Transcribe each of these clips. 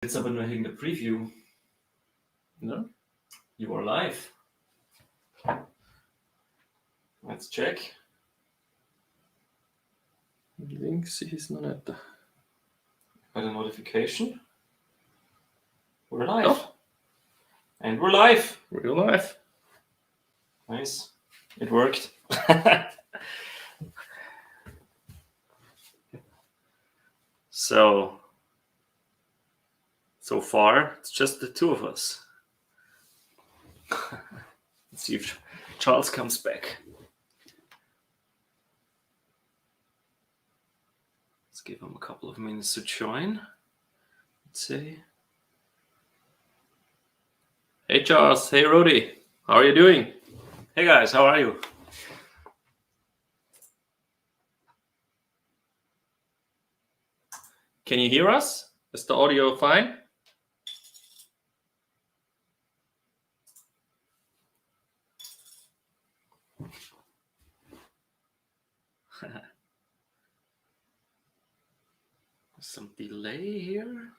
Jetzt aber nur in the Preview. No? You are live. Let's check. Links ist noch nicht da. Got a notification. We're live. Oh. And we're live. Real life. Nice. It worked. So far, it's just the two of us. Let's see if Charles comes back. Let's give him a couple of minutes to join. Let's see. Hey Charles, hey Rody, how are you doing? Hey guys, how are you? Can you hear us? Is the audio fine? Some delay here.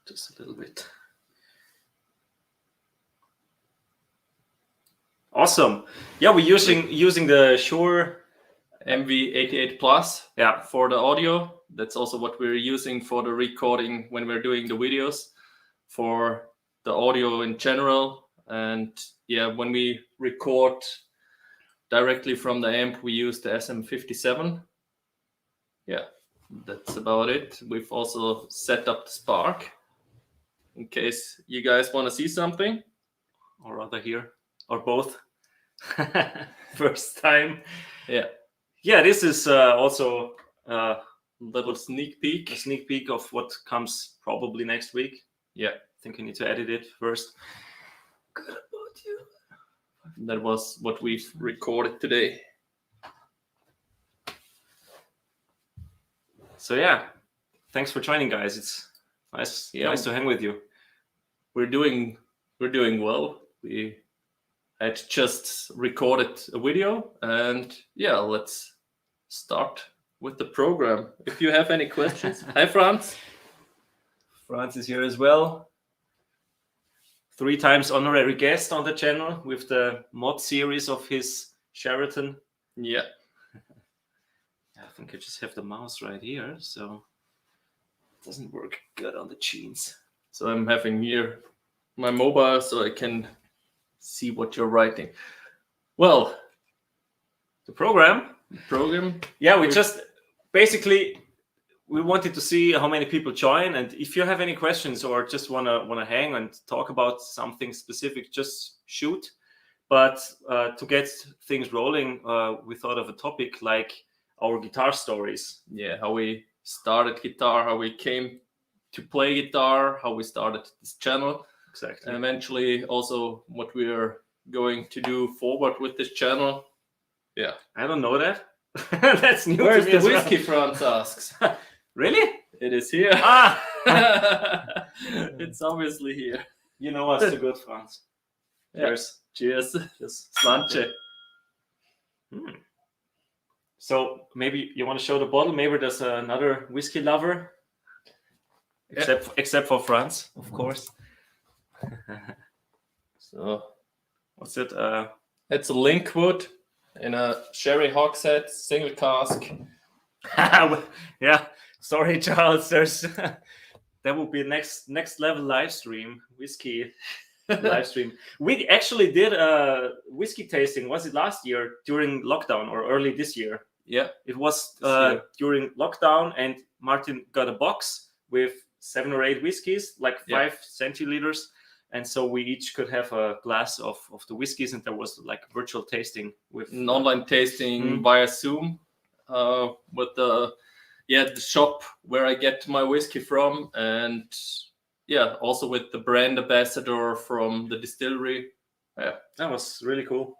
Just a little bit. Awesome. Yeah, we're using the Shure MV88 Plus. Yeah, for the audio. That's also what we're using for the recording when we're doing the videos, for the audio in general. And yeah, when we record directly from the amp, we use the SM57. Yeah, that's about it. We've also set up the Spark in case you guys want to see something, or rather here, or both. First time. Yeah, this is also a little sneak peek. A sneak peek of what comes probably next week. Yeah, I think I need to edit it first. Good about you. That was what we've recorded today. So yeah, thanks for joining, guys. It's nice to hang with you. We're doing well. We had just recorded a video, and yeah, let's start with the program. If you have any questions. Hi Franz. Franz is here as well. 3 times honorary guest on the channel with the mod series of his Sheraton. Yeah. I think I just have the mouse right here, so it doesn't work good on the jeans. So I'm having here my mobile so I can see what you're writing. Well, the program. Yeah, we just basically we wanted to see how many people join, and if you have any questions or just wanna hang and talk about something specific, just shoot. But to get things rolling, we thought of a topic like our guitar stories. Yeah, how we started guitar, how we came to play guitar, how we started this channel. Exactly. And eventually also what we are going to do forward with this channel. Yeah. I don't know that. That's new. Where's to me the whiskey, Franz asks. Really? It is here. It's obviously here. You know us too good, Franz. Cheers. Cheers. Slanche. So maybe you want to show the bottle. Maybe there's another whiskey lover. Except for Franz, of course. So, what's it? It's a Linkwood in a sherry hogshead, single cask. Yeah. Sorry, Charles. There's that would be next level live stream whiskey live stream. We actually did a whiskey tasting. Was it last year during lockdown or early this year? Yeah, it was during lockdown, and Martin got a box with 7 or 8 whiskeys, like 5 centiliters, and so we each could have a glass of the whiskeys, and there was like virtual tasting with an online tasting via Zoom with the shop where I get my whiskey from, and also with the brand ambassador from the distillery. Yeah, that was really cool.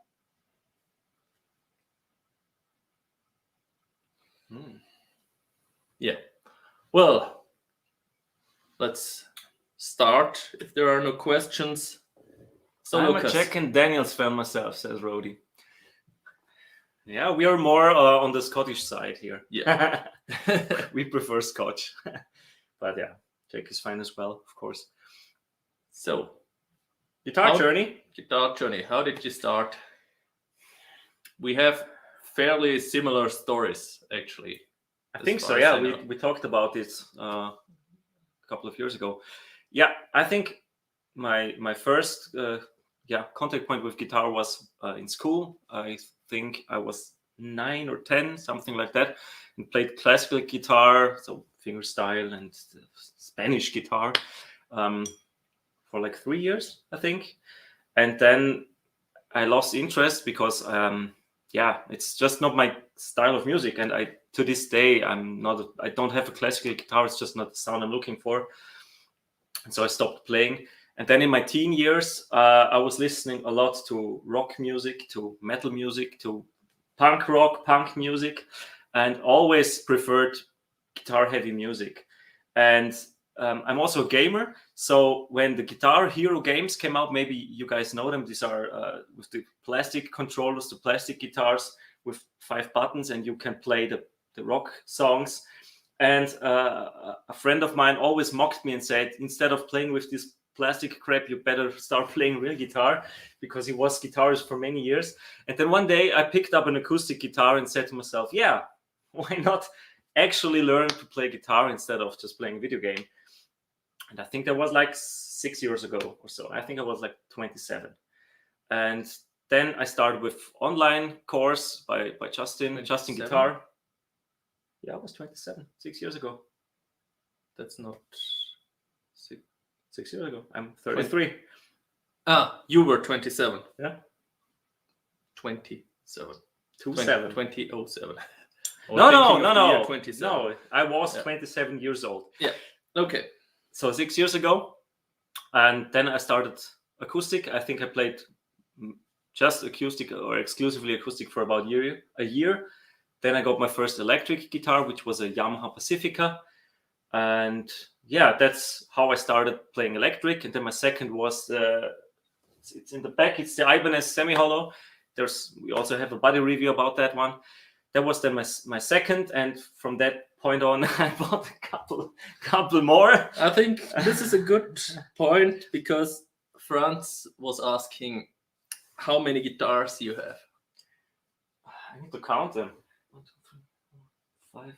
Yeah. Well, let's start if there are no questions. So I'm Lukas. A Jack and Daniels fan myself, says Rody. Yeah, we are more on the Scottish side here. Yeah. We prefer Scotch. But yeah. Jake is fine as well, of course. So, Guitar journey. How did you start? We have fairly similar stories, actually. I think so. Yeah, we talked about it a couple of years ago. Yeah, I think my first contact point with guitar was in school. I think I was 9 or 10, something like that, and played classical guitar, so fingerstyle and Spanish guitar, for like 3 years, I think, and then I lost interest because it's just not my style of music, and to this day I don't have a classical guitar. It's just not the sound I'm looking for, and so I stopped playing. And then in my teen years, I was listening a lot to rock music, to metal music, to punk rock, punk music, and always preferred guitar-heavy music. And I'm also a gamer, so when the Guitar Hero games came out, maybe you guys know them. These are with the plastic controllers, the plastic guitars with 5 buttons, and you can play the rock songs. And a friend of mine always mocked me and said, instead of playing with this plastic crap, you better start playing real guitar, because he was guitarist for many years. And then one day I picked up an acoustic guitar and said to myself, yeah, why not actually learn to play guitar instead of just playing a video game? And I think that was like 6 years ago or so. I think I was like 27. And then I started with online course by Justin Guitar. Yeah, I was 27, 6 years ago. That's not 6 years ago. I'm 33. You were 27. Yeah. 27. 2007. No. 27. No, I was 27 years old. Yeah. Okay. So 6 years ago, and then I started acoustic. I think I played just acoustic or exclusively acoustic for about a year. Then I got my first electric guitar, which was a Yamaha Pacifica, and yeah, that's how I started playing electric. And then my second was it's in the back. It's the Ibanez semi-hollow. We also have a body review about that one. That was then my second, and from that point on, I bought a couple more. I think this is a good point, because Franz was asking how many guitars you have. I need to count them. 1, 2, 3, 4, 5.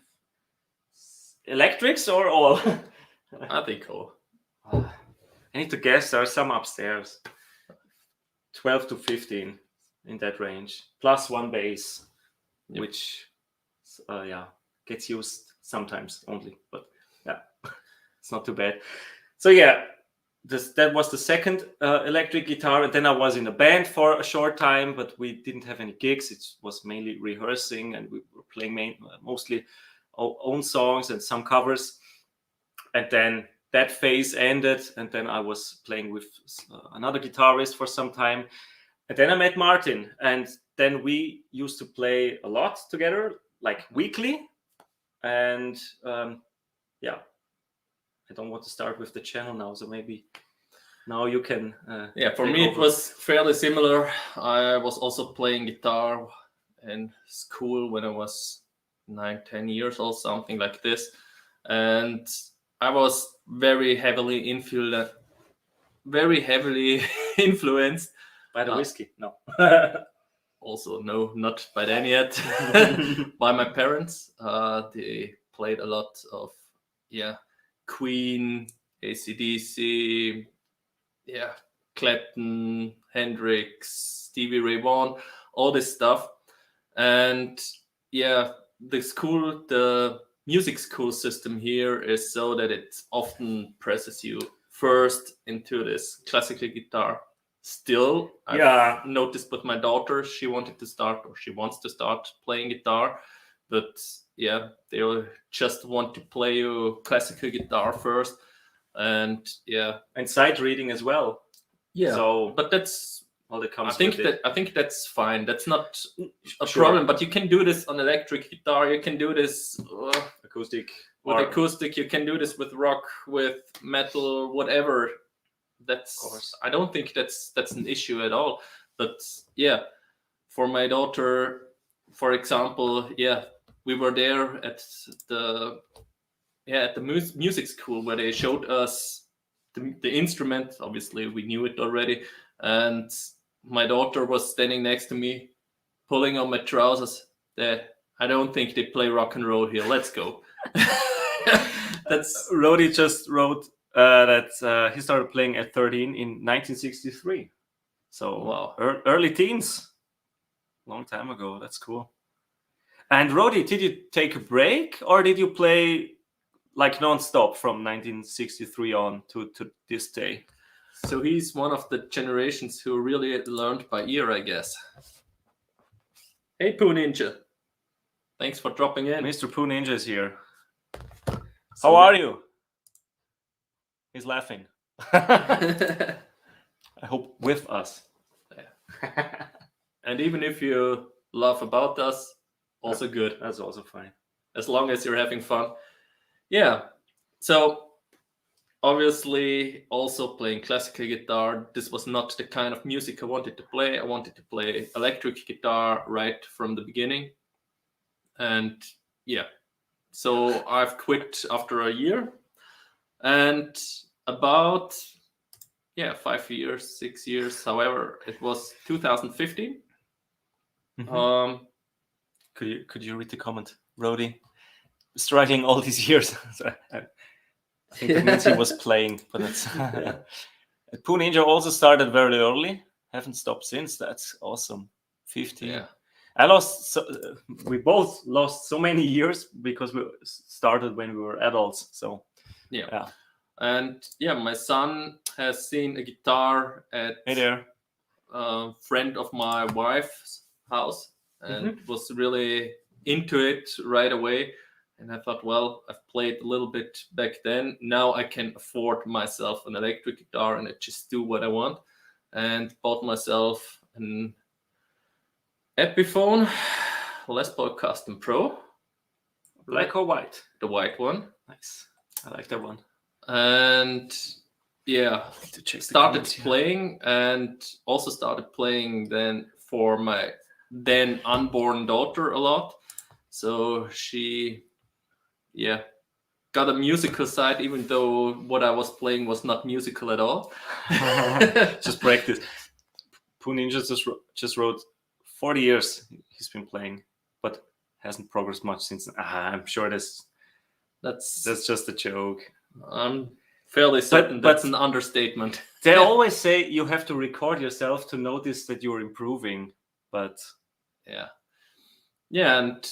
Electrics or all? I think all. I need to guess. There are some upstairs. 12 to 15 in that range, plus 1 bass. Yep. Which gets used sometimes only, but yeah, it's not too bad. So yeah, that was the second electric guitar, and then I was in a band for a short time, but we didn't have any gigs. It was mainly rehearsing, and we were playing mostly own songs and some covers. And then that phase ended, and then I was playing with another guitarist for some time. And then I met Martin, and then we used to play a lot together, like weekly. And I don't want to start with the channel now, so maybe now you can. For me, it was fairly similar. I was also playing guitar in school when I was 9-10 years old, something like this. And I was very heavily influenced by the whiskey. No. Also, no, not by then yet. By my parents. They played a lot of Queen, AC/DC, Clapton, Hendrix, Stevie Ray Vaughan, all this stuff. And the music school system here is so that it often presses you first into this classical guitar. Still, I've noticed with my daughter, she wants to start playing guitar, but they just want to play you classical guitar first, and sight reading as well. Yeah, so but that's all that comes. I think that's fine. That's not a problem. But you can do this on electric guitar. You can do this acoustic. Acoustic, you can do this with rock, with metal, whatever. I don't think that's an issue at all. But for my daughter, for example, we were there at the at the music school where they showed us the instrument. Obviously, we knew it already, and my daughter was standing next to me, pulling on my trousers. Dad, I don't think they play rock and roll here. Let's go. That's Rody just wrote that he started playing at 13 in 1963. So wow. Early teens, long time ago. That's cool. And Rody, did you take a break or did you play like non-stop from 1963 on to this day? So he's one of the generations who really learned by ear, I guess. Hey, Poo Ninja. Thanks for dropping in. Mr. Poo Ninja is here. So How are you? He's laughing. I hope with us. And even if you laugh about us, also good. That's also fine. As long as you're having fun. Yeah. So obviously also playing classical guitar. This was not the kind of music I wanted to play. I wanted to play electric guitar right from the beginning. And yeah. So I've quit after a year. And about 5 years, 6 years, however, it was 2015. Mm-hmm. Could you read the comment, Rody? Struggling all these years. I think that means he was playing, but that's Poo Ninja also started very early. Haven't stopped since. That's awesome. 15. Yeah. We both lost so many years because we started when we were adults. So yeah. And my son has seen a guitar at a friend of my wife's house and was really into it right away. And I thought, well, I've played a little bit back then. Now I can afford myself an electric guitar and I just do what I want. And bought myself an Epiphone Les Paul Custom Pro. Black or white? The white one. Nice. I like that one. And started playing and also started playing then for my then unborn daughter a lot. So she got a musical side, even though what I was playing was not musical at all. Just practice. Poo Ninja just wrote 40 years he's been playing, but hasn't progressed much since. I'm sure that's just a joke. I'm fairly certain that's an understatement. They always say you have to record yourself to notice that you're improving, but and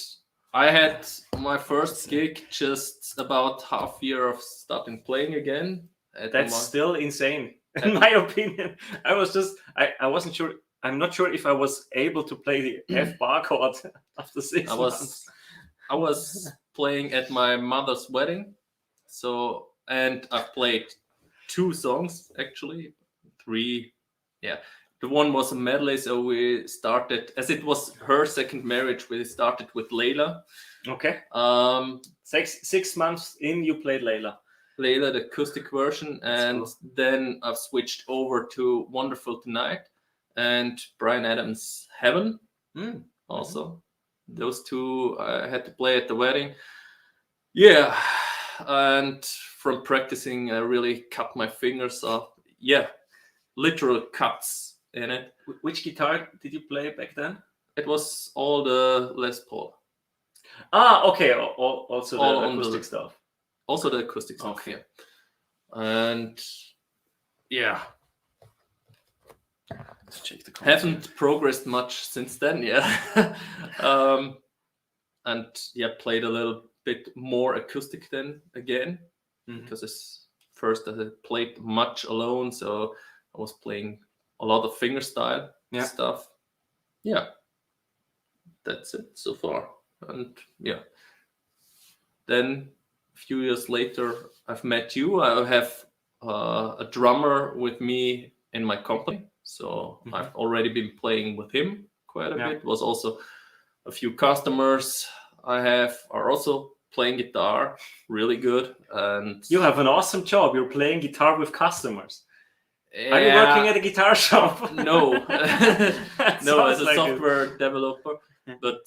I had my first gig just about half year of starting playing again. That's still insane, in my opinion. I wasn't sure. I'm not sure if I was able to play the F bar chord after 6 months. I was playing at my mother's wedding. So, and I played 2 songs, actually, 3. Yeah. The one was a medley, so we started, as it was her second marriage, we started with Layla. Okay. 6 months in, you played Layla. Layla, the acoustic version, and then I've switched over to Wonderful Tonight and Bryan Adams' Heaven also. Those 2 I had to play at the wedding. Yeah, and from practicing, I really cut my fingers off. Yeah, literal cuts in it. Which guitar did you play back then? It was all the Les Paul. Okay. Also the acoustic stuff. Also the acoustic stuff. Okay. Yeah. And let's check the comments. Haven't progressed much since then. Yeah. And played a little bit more acoustic then again, because I played much alone, so I was playing a lot of fingerstyle stuff. Yeah, that's it so far. And then a few years later, I've met you. I have a drummer with me in my company, so I've already been playing with him quite a bit. Was also a few customers I have are also playing guitar really good. And you have an awesome job. You're playing guitar with customers. Are you working at a guitar shop? No. No, as a software developer. But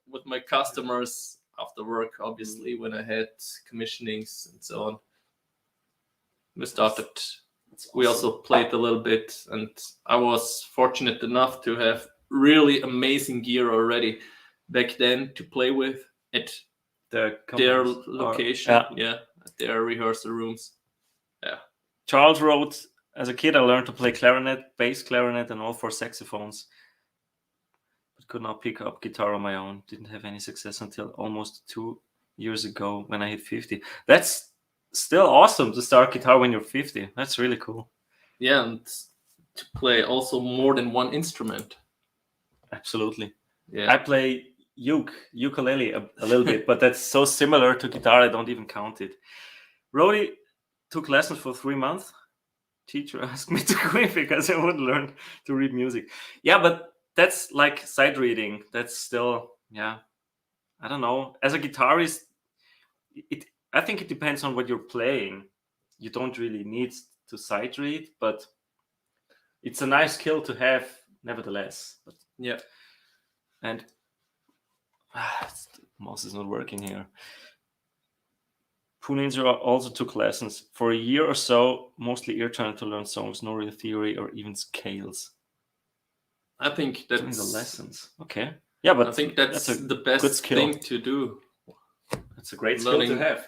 with my customers, after work, obviously, when I had commissionings and so on. We started. We also played a little bit, and I was fortunate enough to have really amazing gear already back then to play with at their location. At their rehearsal rooms. Yeah. Charles wrote, as a kid, I learned to play clarinet, bass clarinet, and all 4 saxophones, but could not pick up guitar on my own. Didn't have any success until almost 2 years ago when I hit 50. That's still awesome to start guitar when you're 50. That's really cool. Yeah, and to play also more than one instrument. Absolutely. Yeah. I play ukulele a little bit, but that's so similar to guitar, I don't even count it. Rody took lessons for 3 months. Teacher asked me to quit because I wouldn't learn to read music. Yeah, but that's like sight reading. That's still, I don't know. As a guitarist, I think it depends on what you're playing. You don't really need to sight read, but it's a nice skill to have nevertheless. But, yeah. And mouse is not working here. Puninzer also took lessons for a year or so, mostly ear trying to learn songs, no real theory or even scales. I think that's doing the lessons. Okay. Yeah, but I think that's the best thing to do. That's a great skill to have.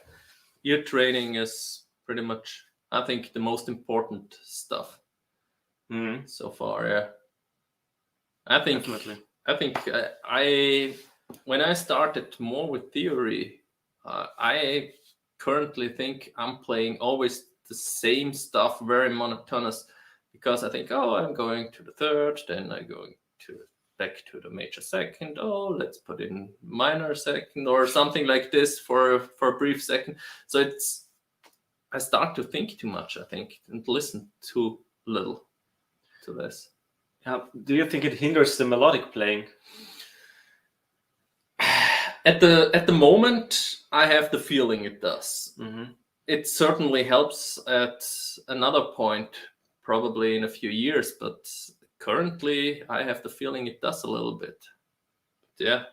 Ear training is pretty much, I think, the most important stuff so far. Yeah. I think definitely. I think when I started more with theory, I currently think I'm playing always the same stuff, very monotonous, because I think, I'm going to the third, then I'm going back to the major second. Let's put in minor second or something like this for a brief second. So I start to think too much, I think, and listen too little to this. Do you think it hinders the melodic playing? At the moment, I have the feeling it does. Mm-hmm. It certainly helps at another point, probably in a few years, but currently I have the feeling it does a little bit. Yeah.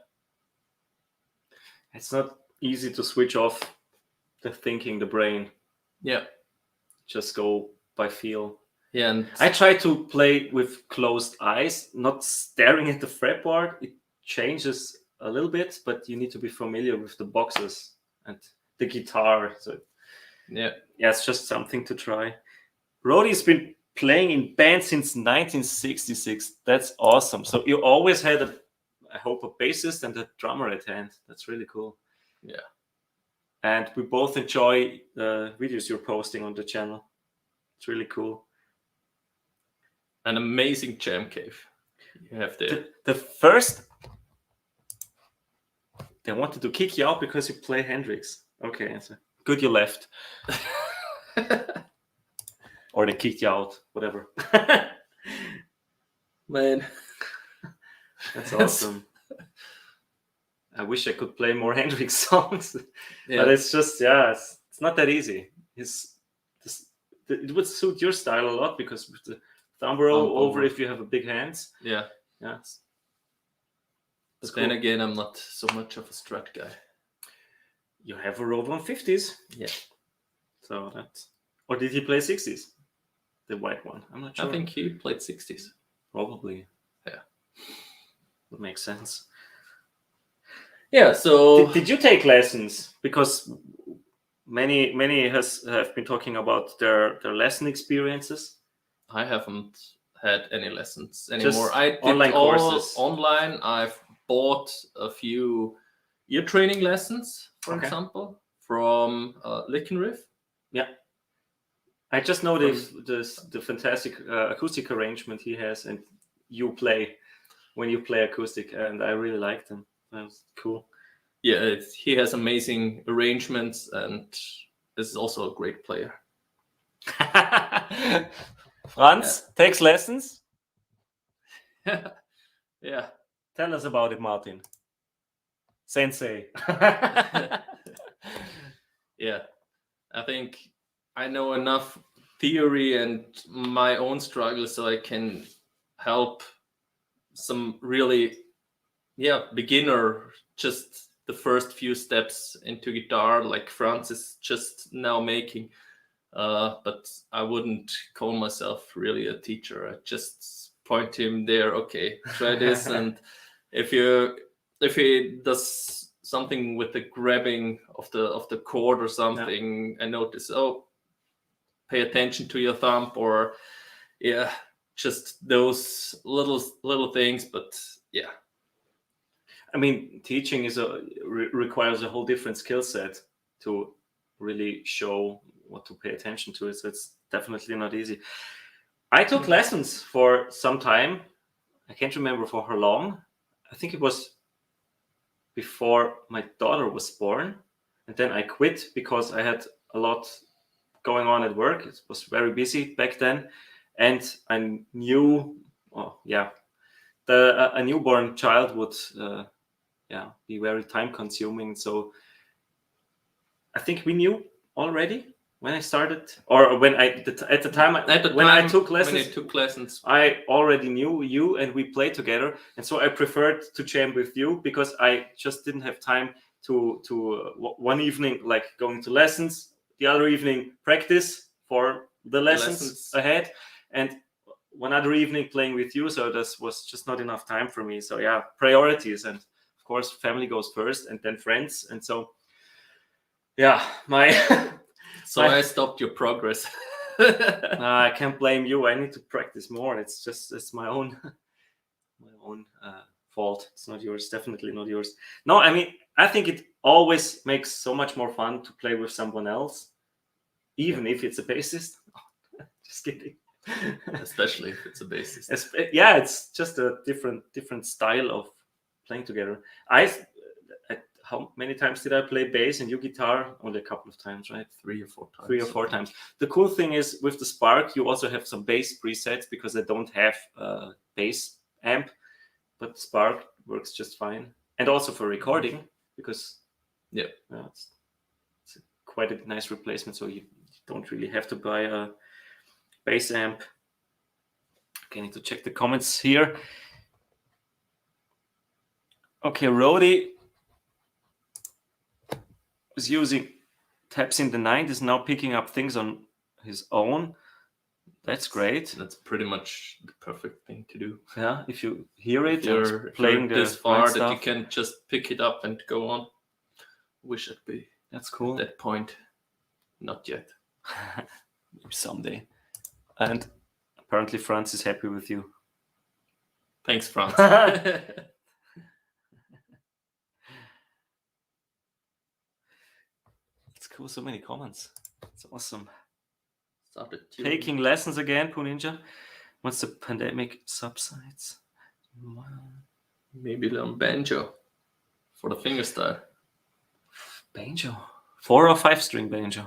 It's not easy to switch off the thinking, the brain. Yeah. Just go by feel. Yeah. And I try to play with closed eyes, not staring at the fretboard. It changes a little bit, but you need to be familiar with the boxes and the guitar. So yeah, it's just something to try. Rody's been playing in band since 1966. That's awesome. So you always had a bassist and a drummer at hand. That's really cool. Yeah. And we both enjoy the videos you're posting on the channel. It's really cool. An amazing jam cave you have there. The first, they wanted to kick you out because you play Hendrix. Okay, so good you left. Or they kicked you out, whatever. Man, that's awesome. I wish I could play more Hendrix songs, but it's just it's not that easy. It would suit your style a lot because with the thumb roll over if you have a big hands. Yeah. But then again, I'm not so much of a Strat guy. You have a Rover on 50s. Yeah. So that's. Or did he play 60s? The white one. I'm not sure. I think he played 60s. Probably. Yeah. That makes sense. Yeah, so... Did you take lessons? Because many have been talking about their lesson experiences. I haven't had any lessons anymore. Just I did online courses. Online. I've bought a few ear training lessons, for example, from Lickenriff. Yeah. I just know the fantastic acoustic arrangement he has, and you play when you play acoustic, and I really like them. That's cool. Yeah, he has amazing arrangements, and is also a great player. Franz takes lessons. Yeah. Tell us about it, Martin. Sensei. Yeah, I think I know enough theory and my own struggles so I can help some really beginner just the first few steps into guitar, like Franz is just now making. But I wouldn't call myself really a teacher. I just point him there. Okay, try this, and if he does something with the grabbing of the chord or something, I notice, pay attention to your thumb, or just those little things. But yeah, I mean, teaching is requires a whole different skill set to really show what to pay attention to. So it's definitely not easy. I took lessons for some time. I can't remember for how long. I think it was before my daughter was born, and then I quit because I had a lot going on at work. It was very busy back then, and I knew, a newborn child would be very time consuming. So I think we knew already when I started, or when I took lessons, I already knew you and we played together, and so I preferred to jam with you because I just didn't have time to one evening like going to lessons, the other evening practice for the lessons ahead, and one other evening playing with you. So this was just not enough time for me. So yeah, priorities, and of course family goes first and then friends, and so I stopped your progress. I can't blame you. I need to practice more. It's my own fault. It's not yours. Definitely not yours. No, I mean, I think it always makes so much more fun to play with someone else, even if it's a bassist. Just kidding. Especially if it's a bassist. It's just a different style of playing together. How many times did I play bass and you guitar? Only a couple of times, right? 3 or 4 times. The cool thing is with the Spark, you also have some bass presets because I don't have a bass amp, but Spark works just fine. And also for recording, because it's quite a nice replacement. So you don't really have to buy a bass amp. Okay, I need to check the comments here. Okay, Rody is using tabs in the 9, is now picking up things on his own. That's great. That's pretty much the perfect thing to do. Yeah, if you hear it, you're playing this far that you can just pick it up and go on. Wish I'd be. That's cool. At that point, not yet. Maybe someday. And apparently, Franz is happy with you. Thanks, Franz. Cool, so many comments. It's awesome. Taking lessons again, Puninja. Once the pandemic subsides, maybe learn banjo for the fingerstyle. Banjo, 4 or 5 string banjo.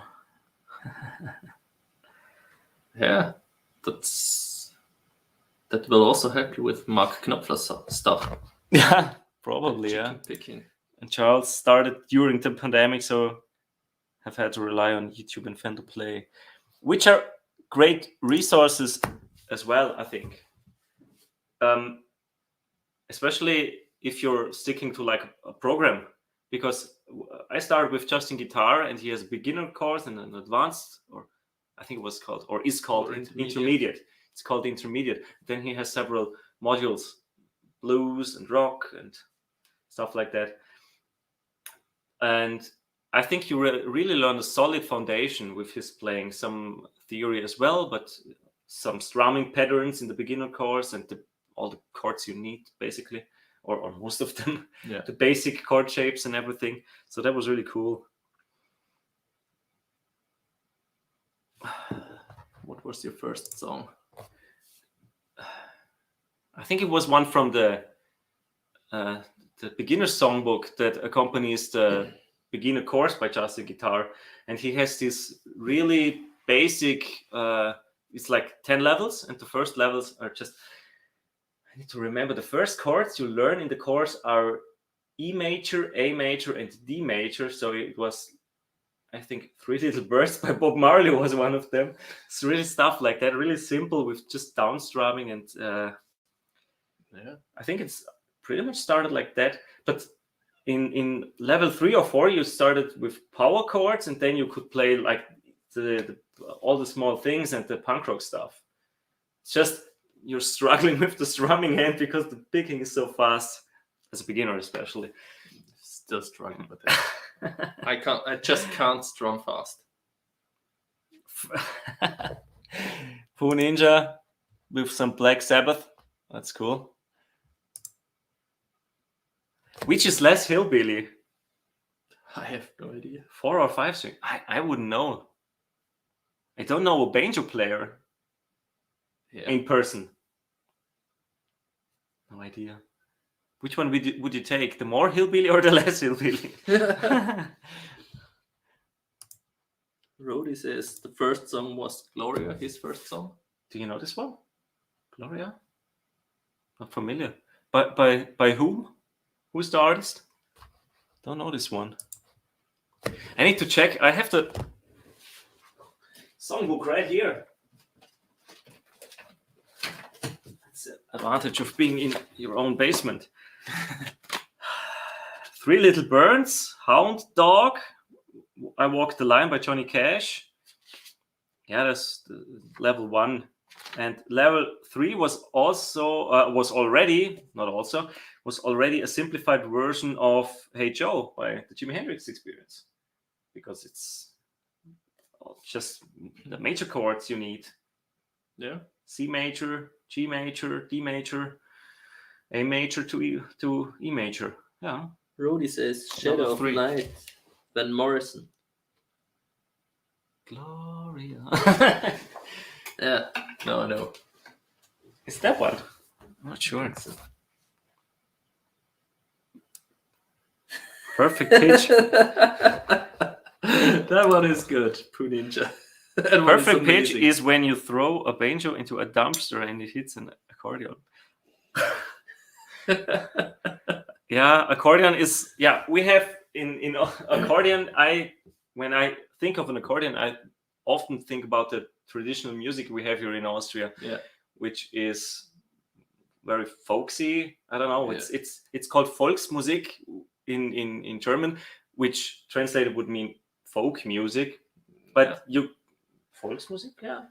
Yeah, that will also help you with Mark Knopfler stuff. Yeah, probably. Picking. And Charles started during the pandemic, so have had to rely on YouTube and Fender Play, which are great resources as well, I think. Especially if you're sticking to like a program, because I started with Justin Guitar, and he has a beginner course and an advanced, or I think it was called, or is called intermediate. It's called intermediate. Then he has several modules, blues and rock and stuff like that. And I think you really learn a solid foundation with his playing, some theory as well, but some strumming patterns in the beginner course and all the chords you need, basically, or most of them, the basic chord shapes and everything. So that was really cool. What was your first song? I think it was one from the beginner songbook that accompanies the beginner course by Justin Guitar, and he has this really basic it's like 10 levels, and the first levels are just, I need to remember, the first chords you learn in the course are E major, A major, and D major. So it was, I think, Three Little Birds by Bob Marley was one of them. It's really stuff like that, really simple with just down strumming, and I think it's pretty much started like that. But in level 3 or 4 you started with power chords, and then you could play like all the small things and the punk rock stuff. It's just you're struggling with the strumming hand because the picking is so fast, as a beginner especially. Still struggling with it. I just can't strum fast. Pooh Ninja with some Black Sabbath. That's cool. Which is less hillbilly? I have no idea. 4 or 5 string? I wouldn't know. I don't know a banjo player in person. No idea. Which one would you take? The more hillbilly or the less hillbilly? Rody says the first song was Gloria, his first song. Do you know this one? Gloria? Not familiar. By whom? Who's the artist? Don't know this one. I need to check. I have the songbook right here. That's the advantage of being in your own basement. Three Little Birds, Hound Dog, I Walk the Line by Johnny Cash. Yeah, that's level 1. And level 3 was already a simplified version of Hey Joe by the Jimi Hendrix Experience, because it's just the major chords you need. Yeah. C major, G major, D major, A major to E major. Yeah. Rody says Shadow of Night, Van Morrison. Gloria. Yeah. No. Is that one? I'm not sure. Perfect pitch. That one is good, Pooh Ninja. Perfect pitch is when you throw a banjo into a dumpster and it hits an accordion. Yeah, accordion is, we have in accordion, when I think of an accordion, I often think about the traditional music we have here in Austria, which is very folksy. I don't know. Yeah. It's called Volksmusik in German, which translated would mean folk music. But Volksmusik,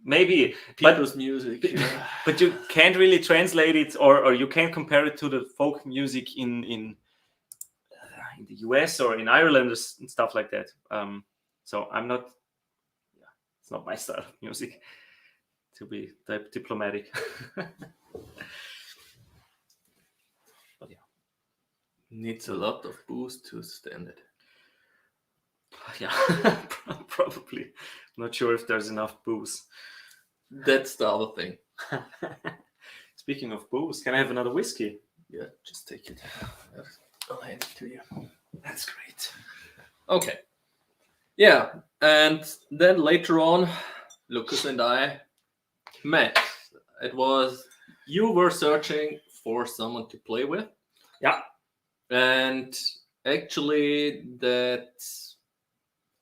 maybe people's music. Yeah. But you can't really translate it, or you can't compare it to the folk music in the US or in Ireland and stuff like that. So I'm not. It's not my style of music, to be diplomatic. But needs a lot of booze to stand it. Yeah, probably. Not sure if there's enough booze. That's the other thing. Speaking of booze, can I have another whiskey? Yeah, just take it. I'll hand it to you. That's great. Okay. Yeah, and then later on, Lukas and I met. It was, you were searching for someone to play with. Yeah. And actually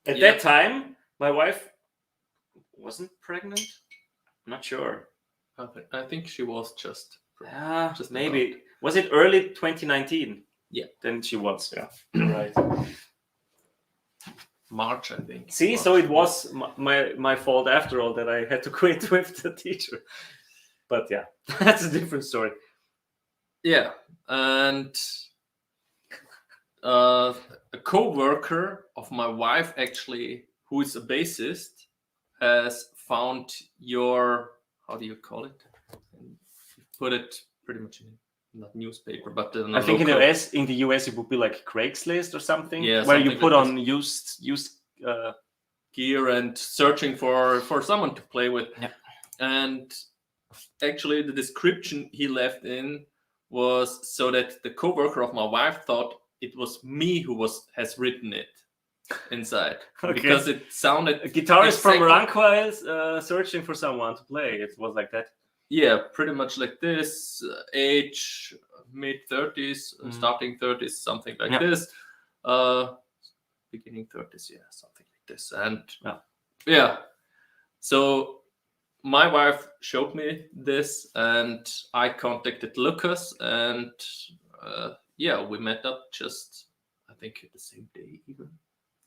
At that time, my wife wasn't pregnant. I'm not sure. I think she was just maybe. About. Was it early 2019? Yeah. Then she was, right. March, I think. See, so it was my fault after all that I had to quit with the teacher. But that's a different story. Yeah, and a co-worker of my wife, actually, who is a bassist, has found your, how do you call it? Put it pretty much in, not newspaper, but I think in the US it would be like Craigslist or something, where you put like on used gear and searching for someone to play with. Yeah. And actually the description he left in was so that the co-worker of my wife thought it was me who has written it inside. Okay. Because it sounded... A guitarist from Rankweiler searching for someone to play. It was like that. Yeah, pretty much like this. Age, mid-30s, starting 30s, something like this. Beginning 30s, something like this. And so my wife showed me this and I contacted Lukas and yeah, we met up just, I think, the same day even.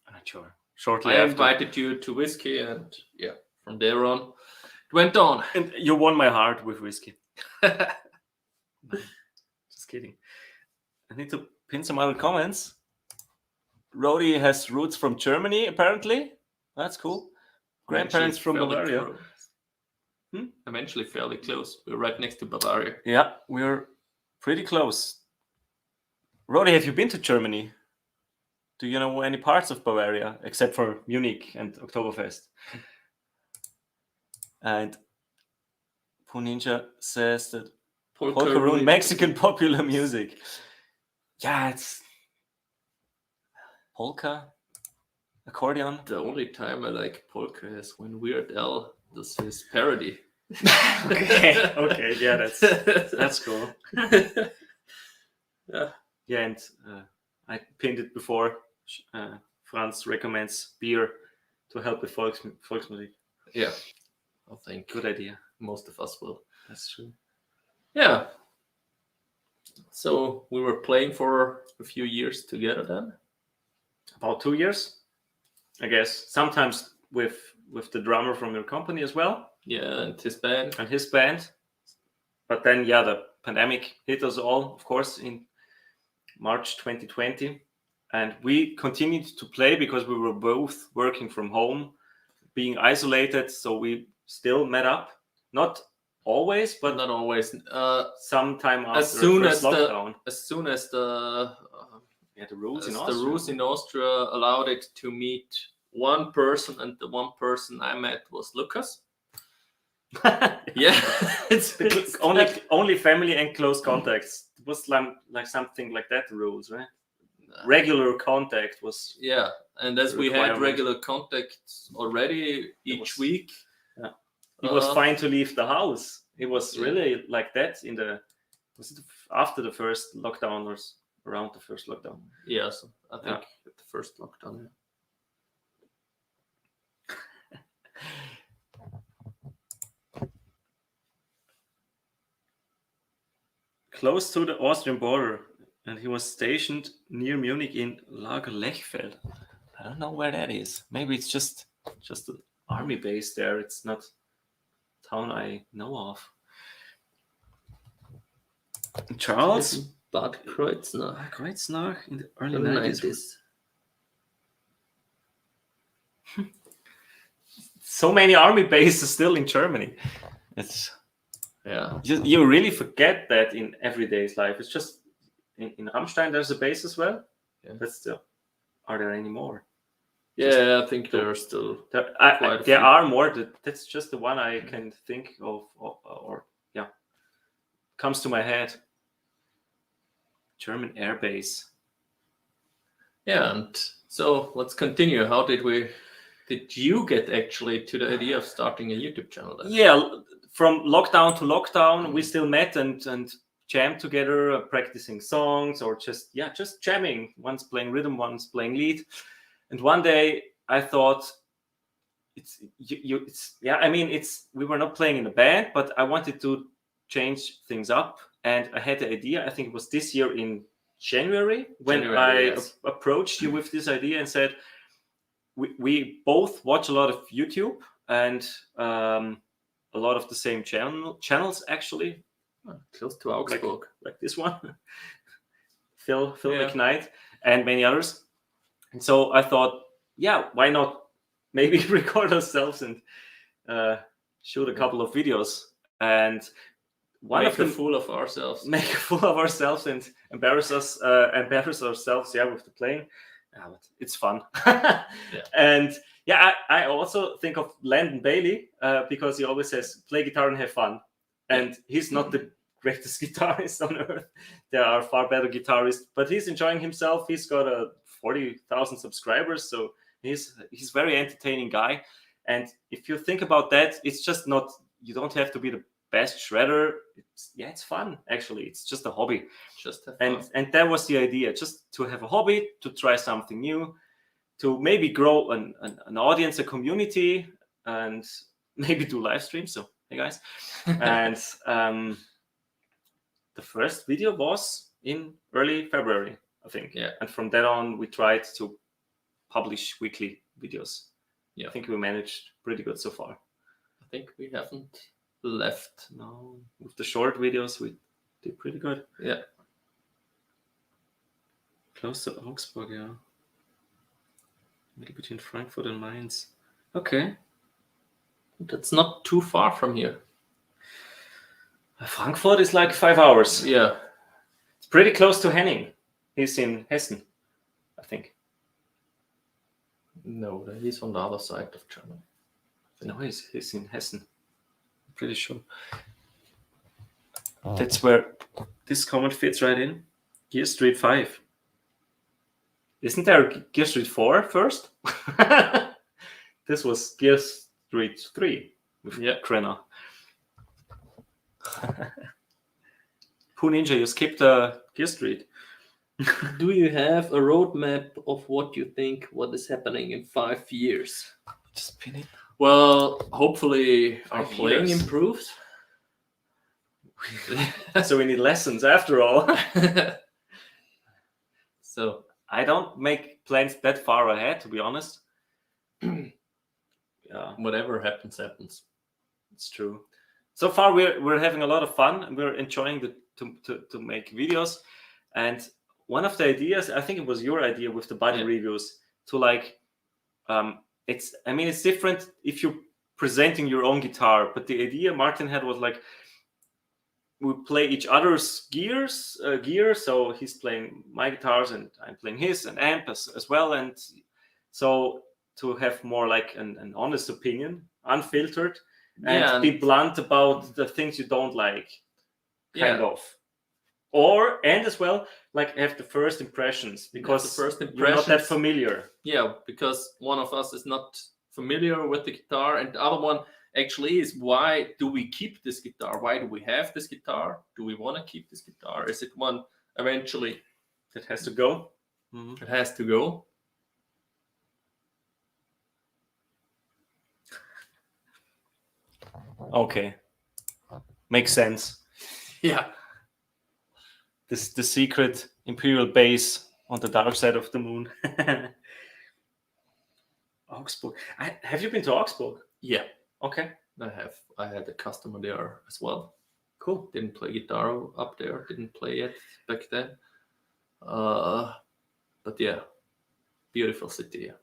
I'm not sure. Shortly I after. invited you to whiskey, and yeah, from there on, it went on. And you won my heart with whiskey. No, just kidding. I need to pin some other comments. Rodi has roots from Germany, apparently. That's cool. Grandparents from Bavaria. Eventually fairly close. We're right next to Bavaria. Yeah, we're pretty close. Rodi, have you been to Germany? Do you know any parts of Bavaria except for Munich and Oktoberfest? And Puninja says that Polka-roon, Mexican popular music. Yeah, it's polka, accordion. The only time I like polka is when Weird Al does his parody. Okay, yeah, that's cool. Yeah, and I pinned it before. Franz recommends beer to help with Volksmusik. Yeah, I think good idea. Most of us will. That's true. Yeah. So we were playing for a few years together then. About 2 years, I guess. Sometimes with the drummer from your company as well. Yeah, and his band. But then, yeah, the pandemic hit us all, of course, in March 2020. And we continued to play because we were both working from home, being isolated. So we still met up. Not always, but not always. Sometime after the first lockdown. As soon as the rules in Austria allowed it to meet one person, and the one person I met was Lukas. Yeah, it's only family and close contacts. It was like something like that. The rules, right? Regular contact was and as we had regular contacts already each week. Yeah, it was fine to leave the house. It was really like that was it after the first lockdown or around the first lockdown? Yes, I think at the first lockdown. Close to the Austrian border, and he was stationed near Munich in Lager Lechfeld. I don't know where that is. Maybe it's just an army base there. It's not a town I know of. Charles Bad Kreuznach in the early 90s. So many army bases still in Germany. It's you really forget that in everyday life. It's just in Ramstein there's a base as well. Yeah. But still, are there any more? Yeah, I think there are still there are more. That's just the one I can think of, or comes to my head. German air base. Yeah, and so let's continue. How did you get actually to the idea of starting a YouTube channel then? Yeah, from lockdown to lockdown, we still met and jammed together, practicing songs or just jamming. One's playing rhythm, one's playing lead. And one day I thought, we were not playing in a band, but I wanted to change things up. And I had the idea, I think it was this year in January, when I approached you with this idea and said, we both watch a lot of YouTube and a lot of the same channels actually. Close to Augsburg. Like this one. Phil McKnight and many others. And so I thought, why not maybe record ourselves and shoot a couple of videos and make a fool of ourselves and embarrass ourselves with the playing. But it's fun. And I also think of Landon Bailey because he always says play guitar and have fun, and he's not the greatest guitarist on earth. There are far better guitarists, but he's enjoying himself. He's got 40,000 subscribers, so he's very entertaining guy. And if you think about that, it's just not, you don't have to be the best shredder. It's fun actually. It's just a hobby. Just have fun. And that was the idea, just to have a hobby, to try something new, to maybe grow an audience, a community, and maybe do live streams. So hey guys, and the first video was in early February, I think. Yeah. And from then on, we tried to publish weekly videos. Yeah. I think we managed pretty good so far. I think we haven't left. No, with the short videos, we did pretty good. Yeah. Close to Augsburg, yeah. Maybe between Frankfurt and Mainz. Okay. That's not too far from here. Frankfurt is like 5 hours. Yeah. It's pretty close to Henning. He's in Hessen, I think. No, he's on the other side of Germany. No, he's in Hessen. I'm pretty sure. That's where this comment fits right in. Gear Street 5. Isn't there Gear Street 4 first? This was Gear Street 3 with Krenner. Poo Ninja, you skipped Gear Street. Do you have a roadmap of what you think what is happening in 5 years? Just pin it. Well, hopefully our 5 playing years. improves. So we need lessons after all. So I don't make plans that far ahead, to be honest. Yeah, whatever happens, happens. it's true. So far, we're having a lot of fun, and we're enjoying to make videos. And one of the ideas, I think it was your idea with the body reviews, to like, it's different if you're presenting your own guitar, but the idea Martin had was like, we play each other's gear, so he's playing my guitars and I'm playing his, and amp as well, and so to have more like an honest opinion, unfiltered, and be blunt about the things you don't like, kind of, and as well like have the first impressions, because you're not that familiar. Yeah, because one of us is not familiar with the guitar, and the other one actually is, why do we keep this guitar? Why do we have this guitar? Do we want to keep this guitar? Is it one eventually that has to go? It has to go. Okay, makes sense. Yeah, the secret imperial base on the dark side of the moon. Augsburg. Have you been to Augsburg? Yeah. Okay. I had a customer there as well. Cool. Didn't play guitar up there. Didn't play it back then. But yeah, beautiful city. Yeah.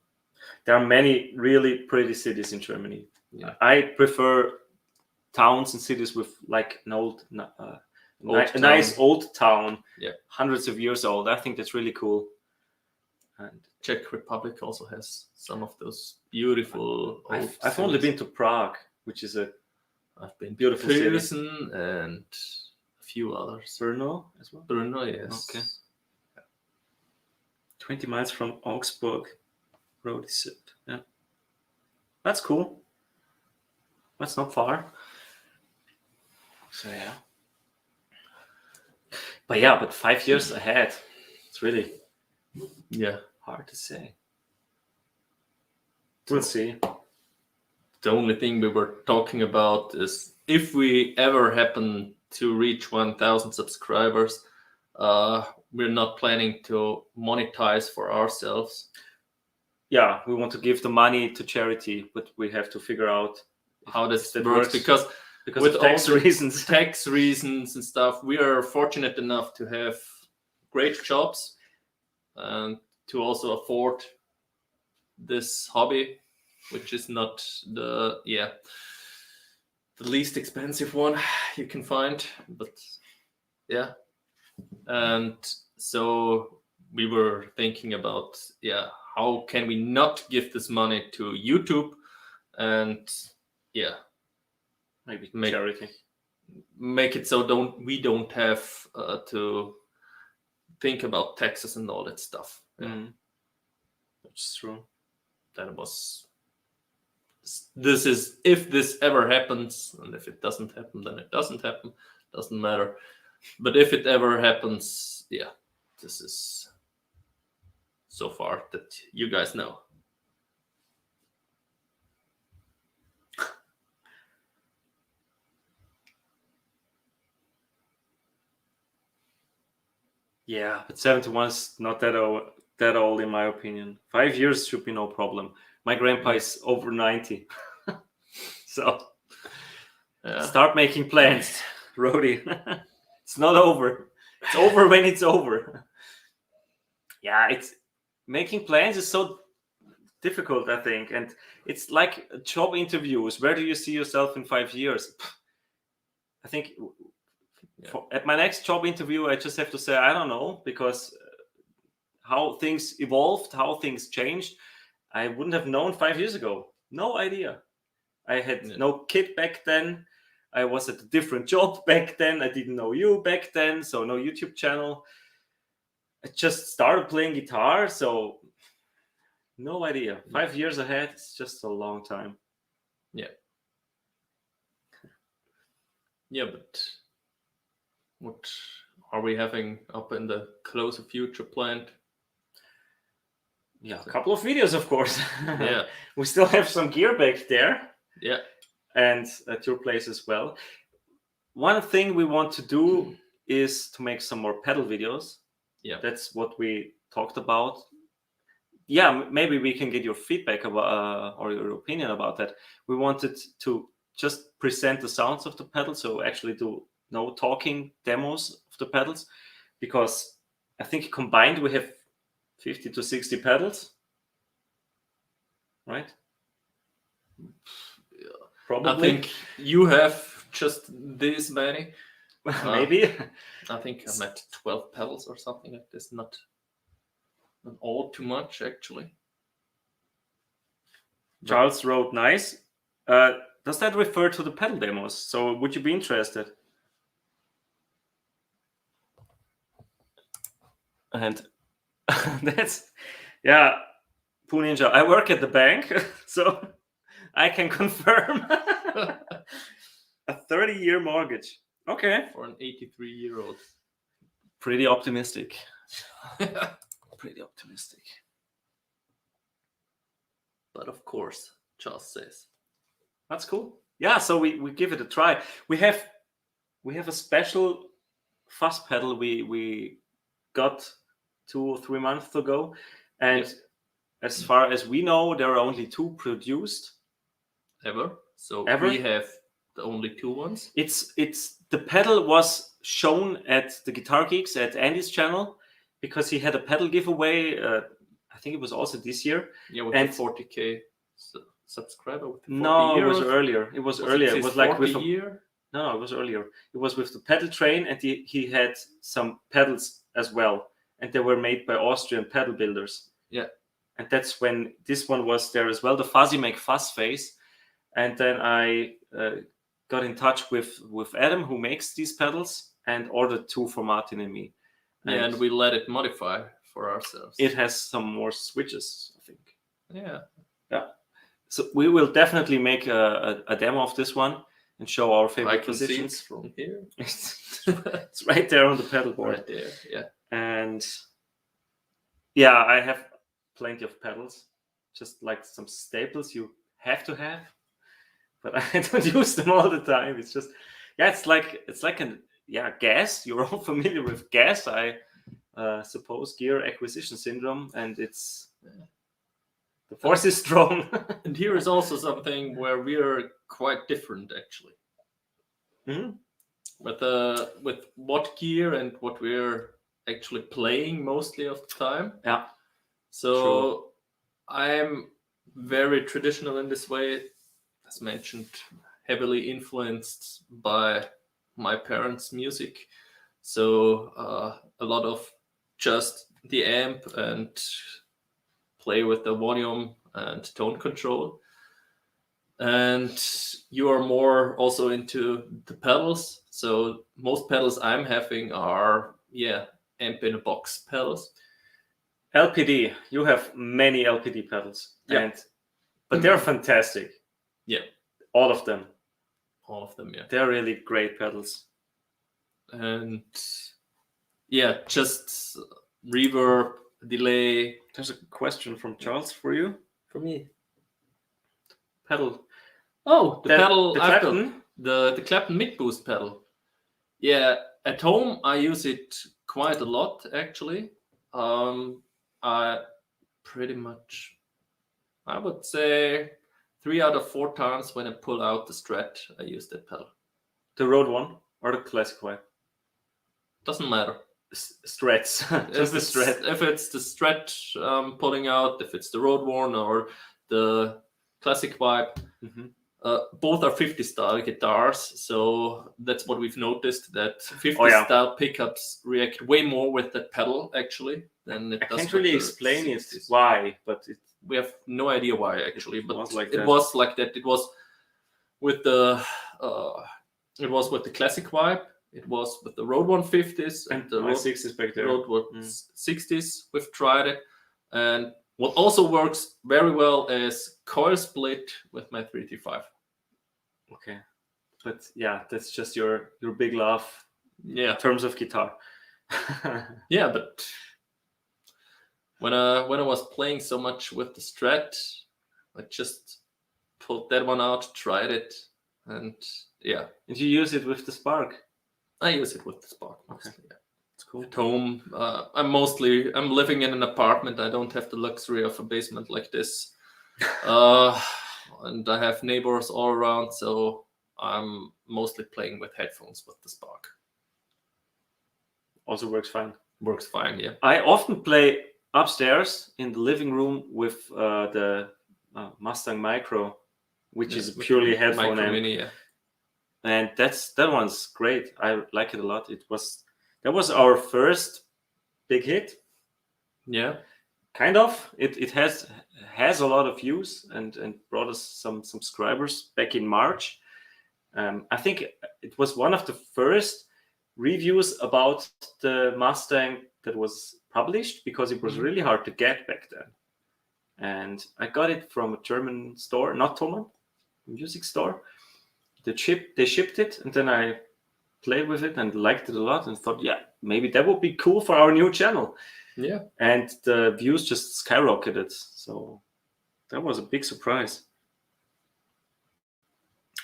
There are many really pretty cities in Germany. Yeah. I prefer towns and cities with like an nice old town. Yeah. Hundreds of years old. I think that's really cool. And Czech Republic also has some of those beautiful. I've only been to Prague, which is I've been beautiful to Pilsen and a few others. Brno as well. Brno, yes. Okay. 20 miles from Augsburg. Road is it? Yeah. That's cool. That's not far. So yeah. But 5 years ahead, it's really hard to say. We'll see. The only thing we were talking about is if we ever happen to reach 1,000 subscribers, we're not planning to monetize for ourselves. Yeah, we want to give the money to charity, but we have to figure out how this works because with of tax reasons. Tax reasons and stuff, we are fortunate enough to have great jobs and to also afford this hobby, which is not the least expensive one you can find, but yeah. And so we were thinking about how can we not give this money to YouTube and maybe charity, make it so we don't have to think about taxes and all that stuff. That's true. This is if this ever happens, and if it doesn't happen, then it doesn't happen. Doesn't matter. But if it ever happens, this is so far that you guys know. Yeah, but 71 is not that old in my opinion. 5 years should be no problem. My grandpa is over 90. So start making plans, Rody. It's not over. It's over when it's over. Yeah, it's making plans is so difficult, I think. And it's like job interviews. Where do you see yourself in 5 years? I think at my next job interview, I just have to say, I don't know, because how things evolved, how things changed, I wouldn't have known 5 years ago. No idea. I had no kid back then. I was at a different job back then. I didn't know you back then, so no YouTube channel. I just started playing guitar, so no idea. 5 years ahead, it's just a long time. Yeah. Yeah, but what are we having up in the closer future planned? Yeah, a couple of videos, of course. Yeah. We still have some gear back there. Yeah. And at your place as well. One thing we want to do is to make some more pedal videos. Yeah. That's what we talked about. Yeah, maybe we can get your feedback about or your opinion about that. We wanted to just present the sounds of the pedal, so actually do no talking demos of the pedals, because I think combined we have 50 to 60 pedals, right? Probably. I think you have just this many. Maybe. I think I'm at 12 pedals or something like this. Not all too much, actually. Charles wrote, nice. Does that refer to the pedal demos? So would you be interested? And that's, yeah, Poo Ninja, I work at the bank, so I can confirm a 30-year mortgage. Okay. For an 83-year-old. Pretty optimistic. Pretty optimistic. But of course, Charles says. That's cool. Yeah, so we give it a try. We have a special fuzz pedal we got 2 or 3 months ago, and as far as we know, there are only 2 produced ever. So ever. We have the only 2 ones. It's the pedal was shown at the Guitar Geeks at Andy's channel because he had a pedal giveaway. I think it was also this year. Yeah, with the 40K subscriber. With the 40 no, year it was earlier. It was earlier. It was like with a year. No, it was earlier. It was with the pedal train, and he had some pedals as well, and they were made by Austrian pedal builders. Yeah. And that's when this one was there as well, the Fuzzy Make Fuzz face. And then I got in touch with Adam, who makes these pedals, and ordered 2 for Martin and me. And we let it modify for ourselves. It has some more switches, I think. Yeah. Yeah. So we will definitely make a demo of this one and show our favorite positions. See it from here. It's right there on the pedal board. Right there, yeah. And yeah, I have plenty of pedals, just like some staples you have to have, but I don't use them all the time. It's just, yeah, it's like gas. You're all familiar with gas, I suppose, gear acquisition syndrome, and it's the force is strong. And here is also something where we are quite different, actually. Mm-hmm. With what gear and what we're actually playing mostly of the time. Yeah. So True. I'm very traditional in this way, as mentioned, heavily influenced by my parents' music. So a lot of just the amp and play with the volume and tone control. And you are more also into the pedals. So most pedals I'm having are, amp in a box pedals. LPD. You have many LPD pedals, Yeah. But they're fantastic. Yeah. All of them. All of them, yeah. They're really great pedals. And just reverb, delay. There's a question from Charles for you. For me. Pedal. Oh, the pedal. The I've Clapton? got the Clapton mid boost pedal. Yeah, at home I use it quite a lot actually. I pretty much, I would say 3 out of 4 times when I pull out the Strat, I use that pedal. The Rode one or the classic one? Doesn't matter. Strats, just the Strat. If it's the Strat pulling out, if it's the Rode one or the classic vibe, both are 50 style guitars, so that's what we've noticed, that 50 style pickups react way more with that pedal actually than it does. I can't really explain it why, but we have no idea why actually, but it was like that. It was with the classic vibe, it was with the Rode 150s and the Rode 60s back there. Rode 60s, we've tried it, and what also works very well is coil split with my 335. Okay, but yeah, that's just your big love. Yeah, in terms of guitar. Yeah, but when I was playing so much with the Strat, I just pulled that one out, tried it, and yeah. And you use it with the Spark? I use it with the Spark mostly. Okay. Yeah. It's cool. At home, I'm living in an apartment. I don't have the luxury of a basement like this, and I have neighbors all around, so I'm mostly playing with headphones with the Spark. Also works fine. Works fine, yeah. I often play upstairs in the living room with the Mustang Micro, which is purely headphone amp. Mini, yeah. And that one's great. I like it a lot. That was our first big hit. Yeah, kind of. It has a lot of views and brought us some subscribers back in March. I think it was one of the first reviews about the Mustang that was published, because it was really hard to get back then. And I got it from a German store, not Thomann, a music store. They shipped it, and then I played with it and liked it a lot and thought, yeah, maybe that would be cool for our new channel. Yeah. And the views just skyrocketed. So that was a big surprise.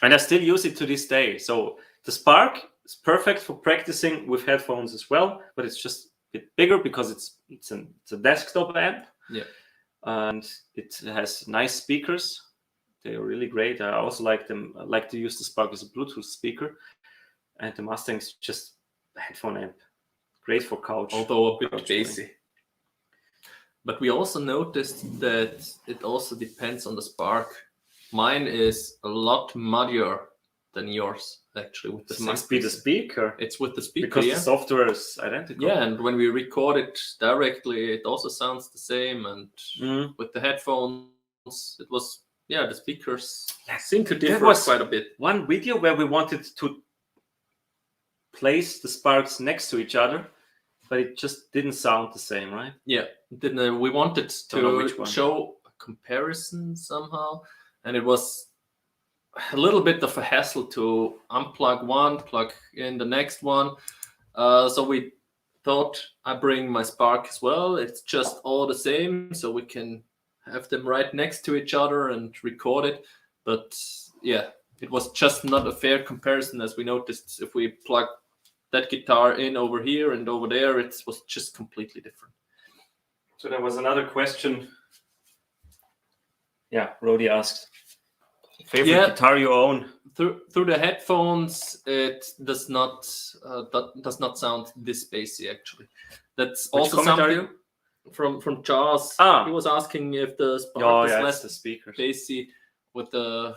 And I still use it to this day. So the Spark is perfect for practicing with headphones as well, but it's just a bit bigger because it's a desktop amp. Yeah. And it has nice speakers. They are really great. I also like them. I like to use the Spark as a Bluetooth speaker. And the Mustang's just a headphone amp. Great for couch. Although a bit bassy. But we also noticed that it also depends on the Spark. Mine is a lot muddier than yours, actually. With the it must be the speaker. It's with the speaker, because the software is identical. Yeah, and when we record it directly, it also sounds the same. And with the headphones, it was, the speakers seem to differ quite a bit. One video where we wanted to place the Sparks next to each other, but it just didn't sound the same, right? Yeah, we wanted to show a comparison somehow, and it was a little bit of a hassle to unplug one, plug in the next one. So we thought I bring my Spark as well. It's just all the same, so we can have them right next to each other and record it. But yeah, it was just not a fair comparison, as we noticed. If we plug that guitar in over here and over there, it was just completely different. So there was another question. Yeah, Rody asked, favorite guitar you own? Through the headphones, it does not sound this bassy actually. That's Which also something from Charles. He was asking if the Spark is less the speakers. bassy with the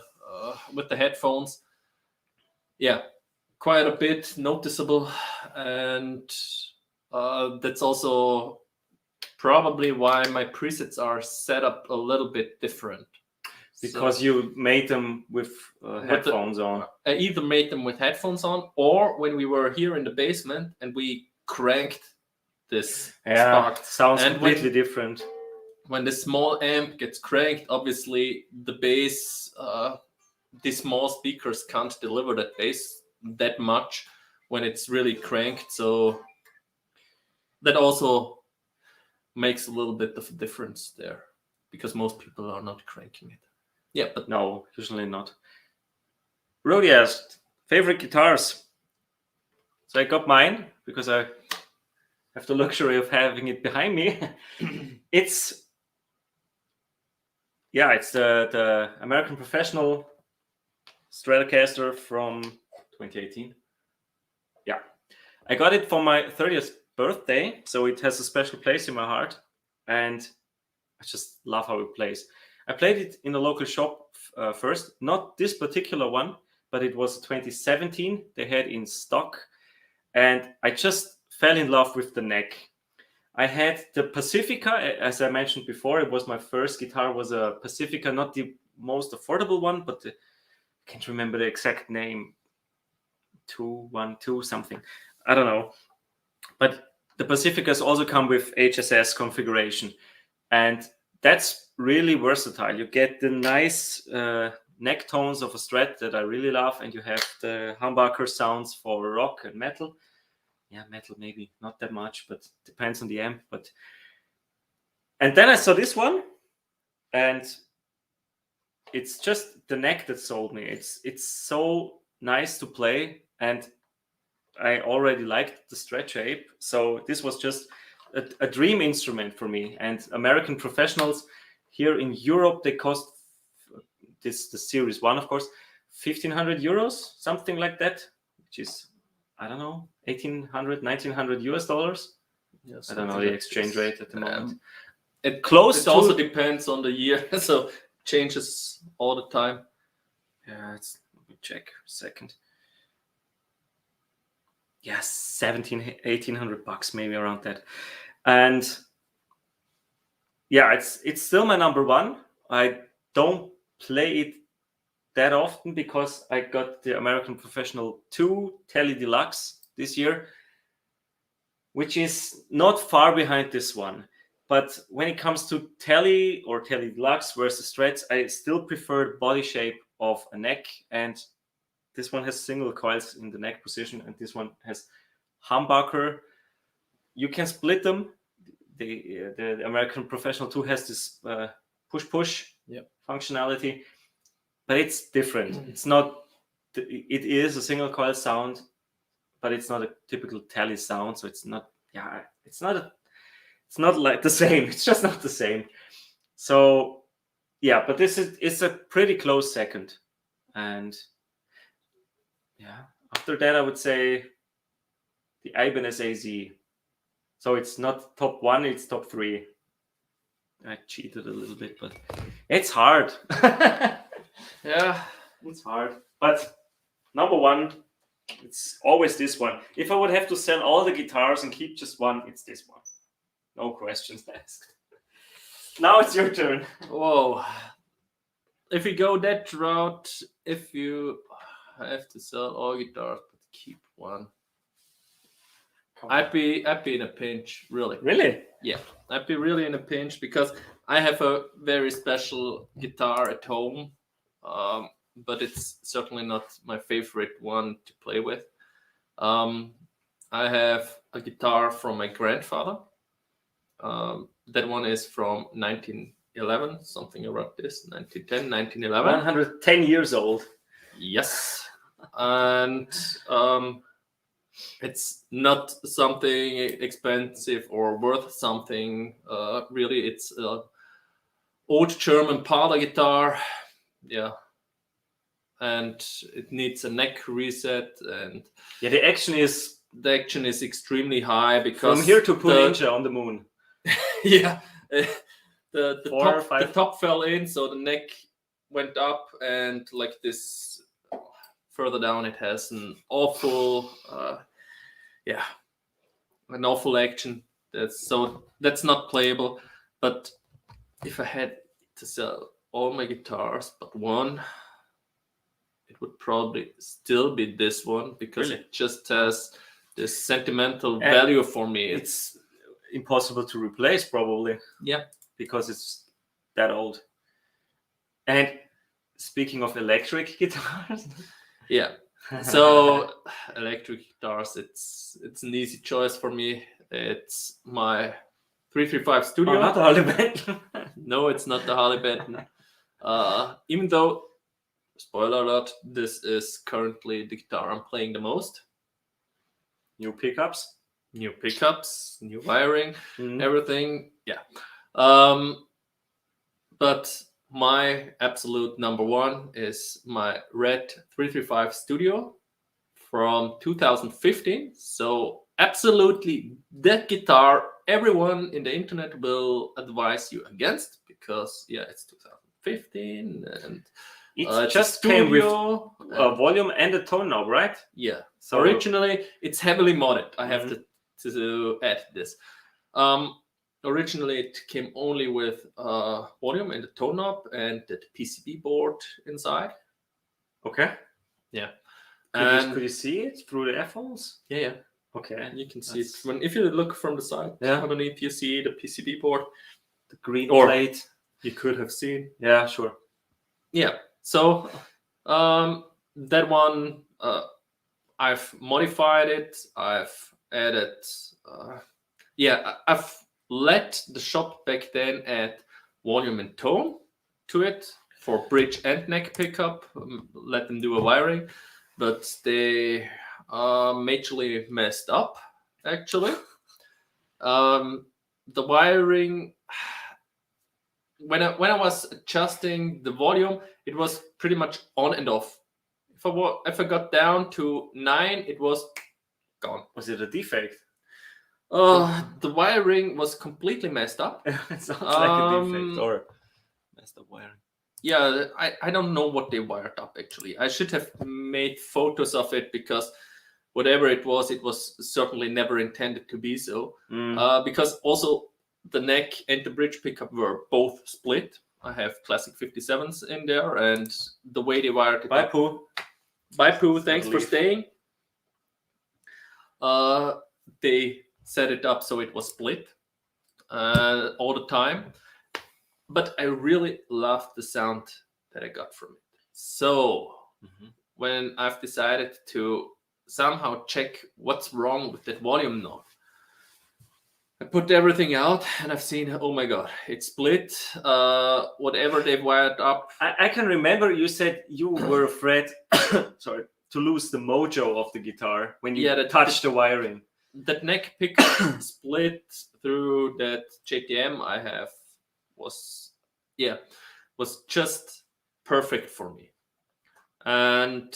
headphones. Yeah, quite a bit noticeable, and that's also probably why my presets are set up a little bit different. Because you made them with headphones on. I either made them with headphones on, or when we were here in the basement and we cranked this Spark. Sounds completely different. When the small amp gets cranked, obviously the bass, these small speakers can't deliver that bass that much when it's really cranked. So that also makes a little bit of a difference there, because most people are not cranking it. Yeah, but no, usually not. Rody asked, favorite guitars. So I got mine because I have the luxury of having it behind me. It's the American Professional Stratocaster from 2018. Yeah, I got it for my 30th birthday, so it has a special place in my heart, and I just love how it plays. I played it in a local shop first, not this particular one, but it was 2017 they had in stock, and I just fell in love with the neck. I had the Pacifica, as I mentioned before. It was my first guitar, was a Pacifica, not the most affordable one, but I can't remember the exact name. 212 something. I don't know. But the Pacificas also come with HSS configuration. And that's really versatile. You get the nice neck tones of a Strat that I really love. And you have the humbucker sounds for rock and metal. Yeah, metal maybe not that much, but depends on the amp. And then I saw this one, and it's just the neck that sold me. It's so nice to play, and I already liked the Strat shape. So this was just a dream instrument for me. And American Professionals here in Europe, they cost the Series 1, of course, 1,500 euros, something like that, which is, I don't know, 1,800, 1,900 US dollars. Yes, I don't know the exchange rate at the moment. It Close to... also depends on the year, so changes all the time. Yeah, let me check a second. Yes, 1,800 bucks, maybe around that. And yeah, it's still my number one. I don't play it that often because I got the American Professional 2 Tele Deluxe this year, which is not far behind this one. But when it comes to Tele or Tele Deluxe versus Strats, I still prefer the body shape of a neck. And this one has single coils in the neck position, and this one has humbucker. You can split them. The American Professional 2 has this push-push functionality, but it's different. It's not. It is a single coil sound, but it's not a typical Tele sound. So it's not. Yeah, it's not like the same. It's just not the same. So yeah, but it's a pretty close second, and yeah, after that I would say the Ibanez AZ. So it's not top 1, it's top 3. I cheated a little bit, but it's hard. Yeah, it's hard. But number 1, it's always this one. If I would have to sell all the guitars and keep just one, it's this one. No questions asked. Now it's your turn. Whoa. If we go that route, if you have to sell all guitars but keep one, I'd be in a pinch, really. Really? Yeah, I'd be really in a pinch because I have a very special guitar at home, but it's certainly not my favorite one to play with. I have a guitar from my grandfather. That one is from 1911, something around this, 1910, 1911. 110 years old. Yes. And it's not something expensive or worth something. Really, it's an old German parlor guitar. Yeah. And it needs a neck reset. And yeah, the action is extremely high because from here to Puninja on the moon. Yeah. The top fell in, so the neck went up, and like this further down it has an awful an awful action. That's not playable. But if I had to sell all my guitars but one, it would probably still be this one because it just has this sentimental value for me. It's impossible to replace, probably. Yeah, because it's that old. And speaking of electric guitars, yeah. So electric guitars, it's an easy choice for me. It's my 335 Studio. Oh, not the Harley Benton. No, it's not the Harley Benton. Even though, spoiler alert, this is currently the guitar I'm playing the most. New pickups? new pickups, new wiring, everything. Yeah. But my absolute number one is my Red 335 Studio from 2015. So absolutely that guitar everyone in the internet will advise you against, because it's 2015 and it just came with a volume and a tone knob, right? Yeah. So originally it's heavily modded. I have to add this. Originally it came only with volume and the tone knob and the PCB board inside. Okay. Yeah. Could you see it through the F-holes? Yeah. Okay. You can see it if you look from the side. Yeah. Underneath you see the PCB board, the green plate. You could have seen. Yeah, sure. Yeah. So that one I've modified it. I've added. I've let the shop back then add volume and tone to it for bridge and neck pickup. Let them do a wiring, but they majorly messed up. Actually, the wiring. When I was adjusting the volume, it was pretty much on and off. If I got down to 9, it was gone. Was it a defect? The wiring was completely messed up. It sounds like a defect or messed up wiring. Yeah, I don't know what they wired up actually. I should have made photos of it, because whatever it was certainly never intended to be so. Because also the neck and the bridge pickup were both split. I have classic 57s in there, and the way they wired it Bye, Pooh. Bye, Pooh. Thanks for staying. They set it up so it was split all the time. But I really loved the sound that I got from it. So when I've decided to somehow check what's wrong with that volume knob, I put everything out and I've seen, oh my God, it's split. Whatever they've wired up. I can remember you said you were afraid to lose the mojo of the guitar when you touched the wiring. That neck pickup split through that JTM I have was just perfect for me. And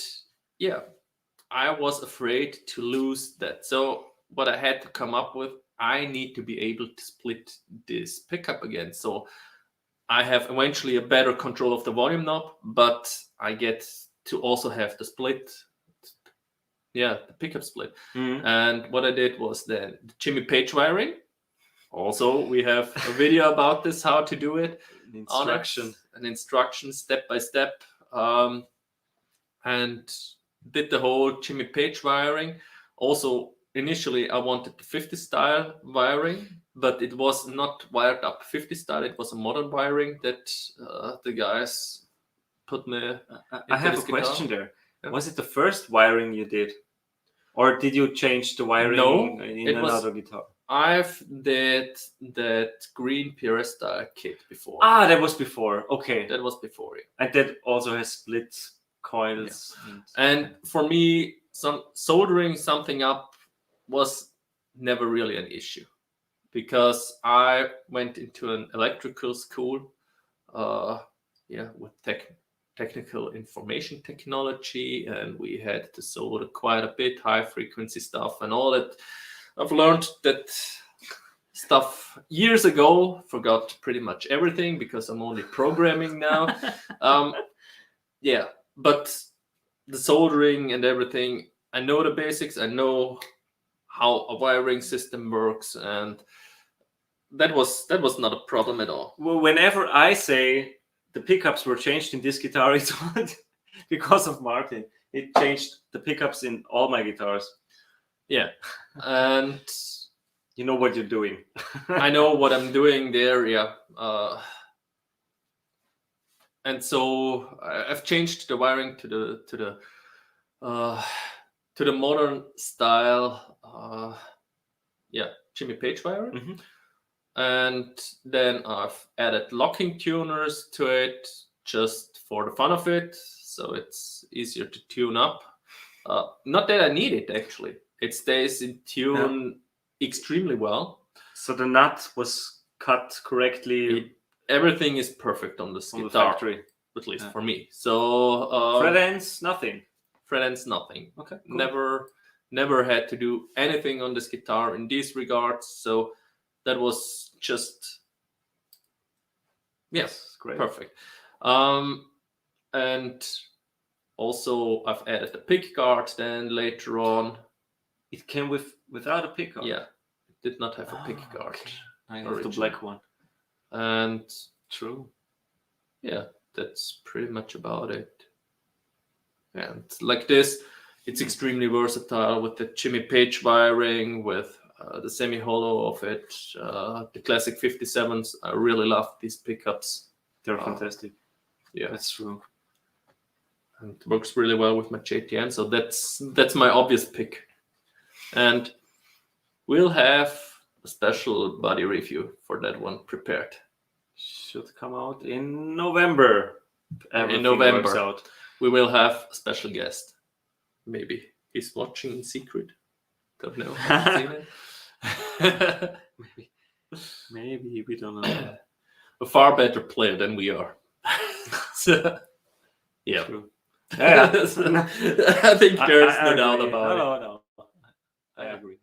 I was afraid to lose that. So what I had to come up with, I need to be able to split this pickup again. So I have eventually a better control of the volume knob, but I get to also have the split. Yeah, the pickup split. And what I did was then the Jimmy Page wiring. Also, we have a video about this, how to do it. An instruction step by step. And did the whole Jimmy Page wiring. Also, initially, I wanted the 50 style wiring, but it was not wired up 50 style. It was a modern wiring that the guys put me. I have a question there. Yeah. Was it the first wiring you did? Or did you change the wiring in another guitar? I've did that green PRS style kit before. That was before. Okay. That was before. Yeah. And that also has split coils. Yeah. And for me, soldering something up was never really an issue, because I went into an electrical school with technical information technology, and we had to solder quite a bit, high frequency stuff and all that. I've learned that stuff years ago, forgot pretty much everything because I'm only programming now. But the soldering and everything, I know the basics. I know how a wiring system works, and that was not a problem at all. Well, whenever I say the pickups were changed in this guitar, it's because of Martin. It changed the pickups in all my guitars. Yeah, and you know what you're doing. I know what I'm doing there. Yeah, and so I've changed the wiring to the modern style. Jimmy Page wiring. And then I've added locking tuners to it just for the fun of it, so it's easier to tune up. Not that I need it, actually. It stays in tune extremely well. So the nut was cut correctly Everything is perfect on this from the guitar, factory. at least for me. So Fret ends, nothing. Fret ends, nothing. Okay. Cool. Never had to do anything on this guitar in these regards. So that was just Yes, great. perfect. And also I've added the pick guard then later on. It came without a pick guard. Yeah, it did not have a pick guard. Okay. I have the black one. And true. Yeah, that's pretty much about it. And like this, it's extremely versatile with the Jimmy Page wiring, with the semi-hollow of it, the classic 57s. I really love these pickups. They're fantastic. Yeah, that's true. And it works really well with my JTM, so that's my obvious pick. And we'll have a special body review for that one prepared. Should come out in November. In November, we will have a special guest. Maybe he's watching in secret. Don't know. Maybe we don't know. A far better player than we are. So, yeah. True. Yeah. I think there's no doubt about it. No. I agree.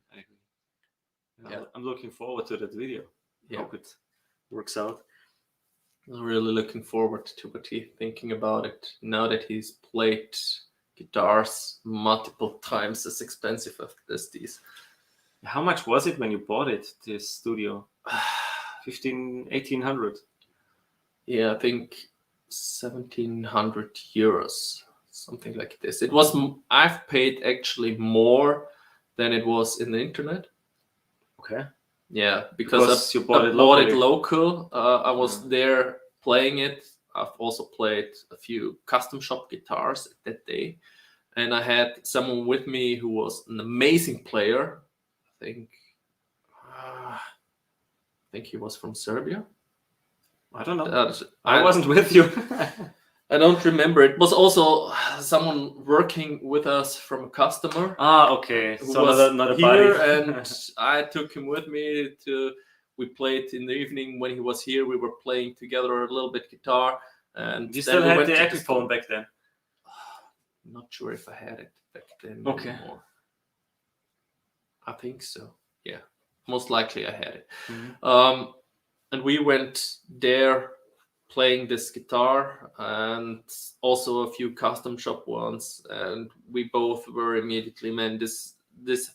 Yeah. I'm looking forward to that video. Yeah. Hope it works out. I'm really looking forward to what he's thinking about it now that he's played guitars multiple times as expensive as these. How much was it when you bought it, this studio? 1,800. Yeah, I think 1,700 euros, something like this. It was, I've paid actually more than it was in the internet. Okay. Yeah, because you bought it local. I was there playing it. I've also played a few custom shop guitars that day. And I had someone with me who was an amazing player. I think he was from Serbia. I don't know. I wasn't with you. I don't remember. It was also someone working with us from a customer. Okay. So not a here, and I took him with me we played in the evening when he was here. We were playing together a little bit guitar. And you still had the Epiphone back then? Not sure if I had it back then anymore. I think so. Yeah, most likely I had it. Mm-hmm. And we went there playing this guitar and also a few custom shop ones, and we both were immediately, man, this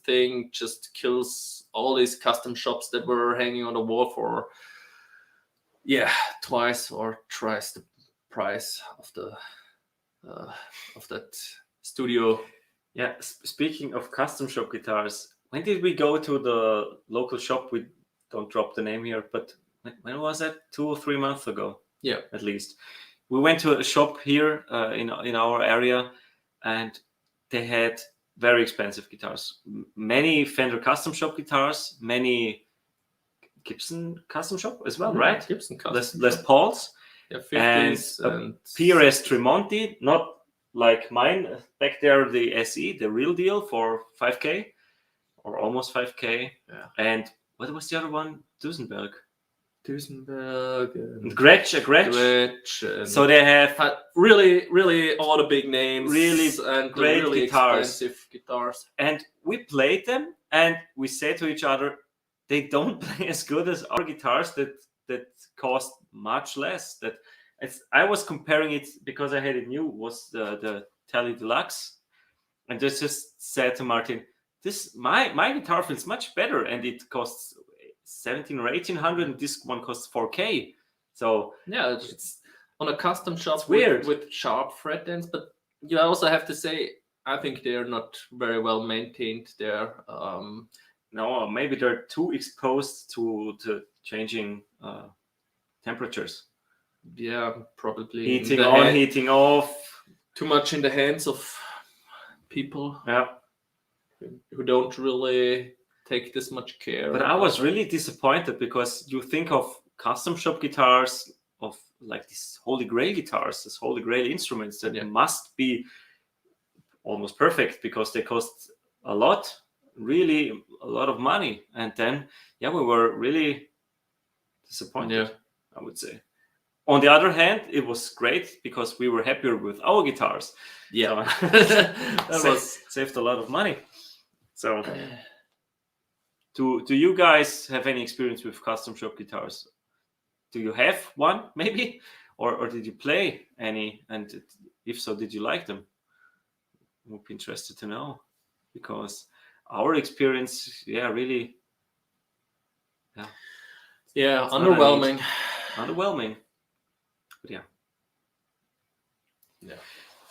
thing just kills all these custom shops that were hanging on the wall for twice or thrice the price of that studio. Yeah, speaking of custom shop guitars, when did we go to the local shop? We don't drop the name here, but when was that? 2 or 3 months ago. Yeah, at least. We went to a shop here in our area, and they had very expensive guitars. Many Fender custom shop guitars, many Gibson custom shop as well, right? Gibson custom Les Pauls. Yeah, 50s and PRS Tremonti, not like mine back there, the SE, the real deal for 5K or almost 5K. Yeah. And what was the other one? Duesenberg and Gretsch. So they have really all the big names, and great really guitars. Expensive guitars. And we played them, and we said to each other, they don't play as good as our guitars that cost much less. I was comparing it because I had it new, was the Tele Deluxe, and I just said to Martin, my guitar feels much better, and it costs 1,700 or 1,800, and this one costs 4K. So yeah, it's on a custom shop weird with sharp fret ends, but you also have to say I think they're not very well maintained there. No, maybe they're too exposed to changing temperatures. Yeah, probably heating on, heating off. Too much in the hands of people. Yeah, who don't really take this much care. But I was really disappointed, because you think of custom shop guitars, of like these holy grail guitars, these holy grail instruments that must be almost perfect because they cost a lot, really a lot of money. And then, we were really disappointed, I would say. On the other hand, it was great because we were happier with our guitars. Yeah, So that saved a lot of money. So, do you guys have any experience with custom shop guitars? Do you have one, maybe, or did you play any? And if so, did you like them? Would be interested to know, because our experience, really, it's underwhelming. Underwhelming. But yeah.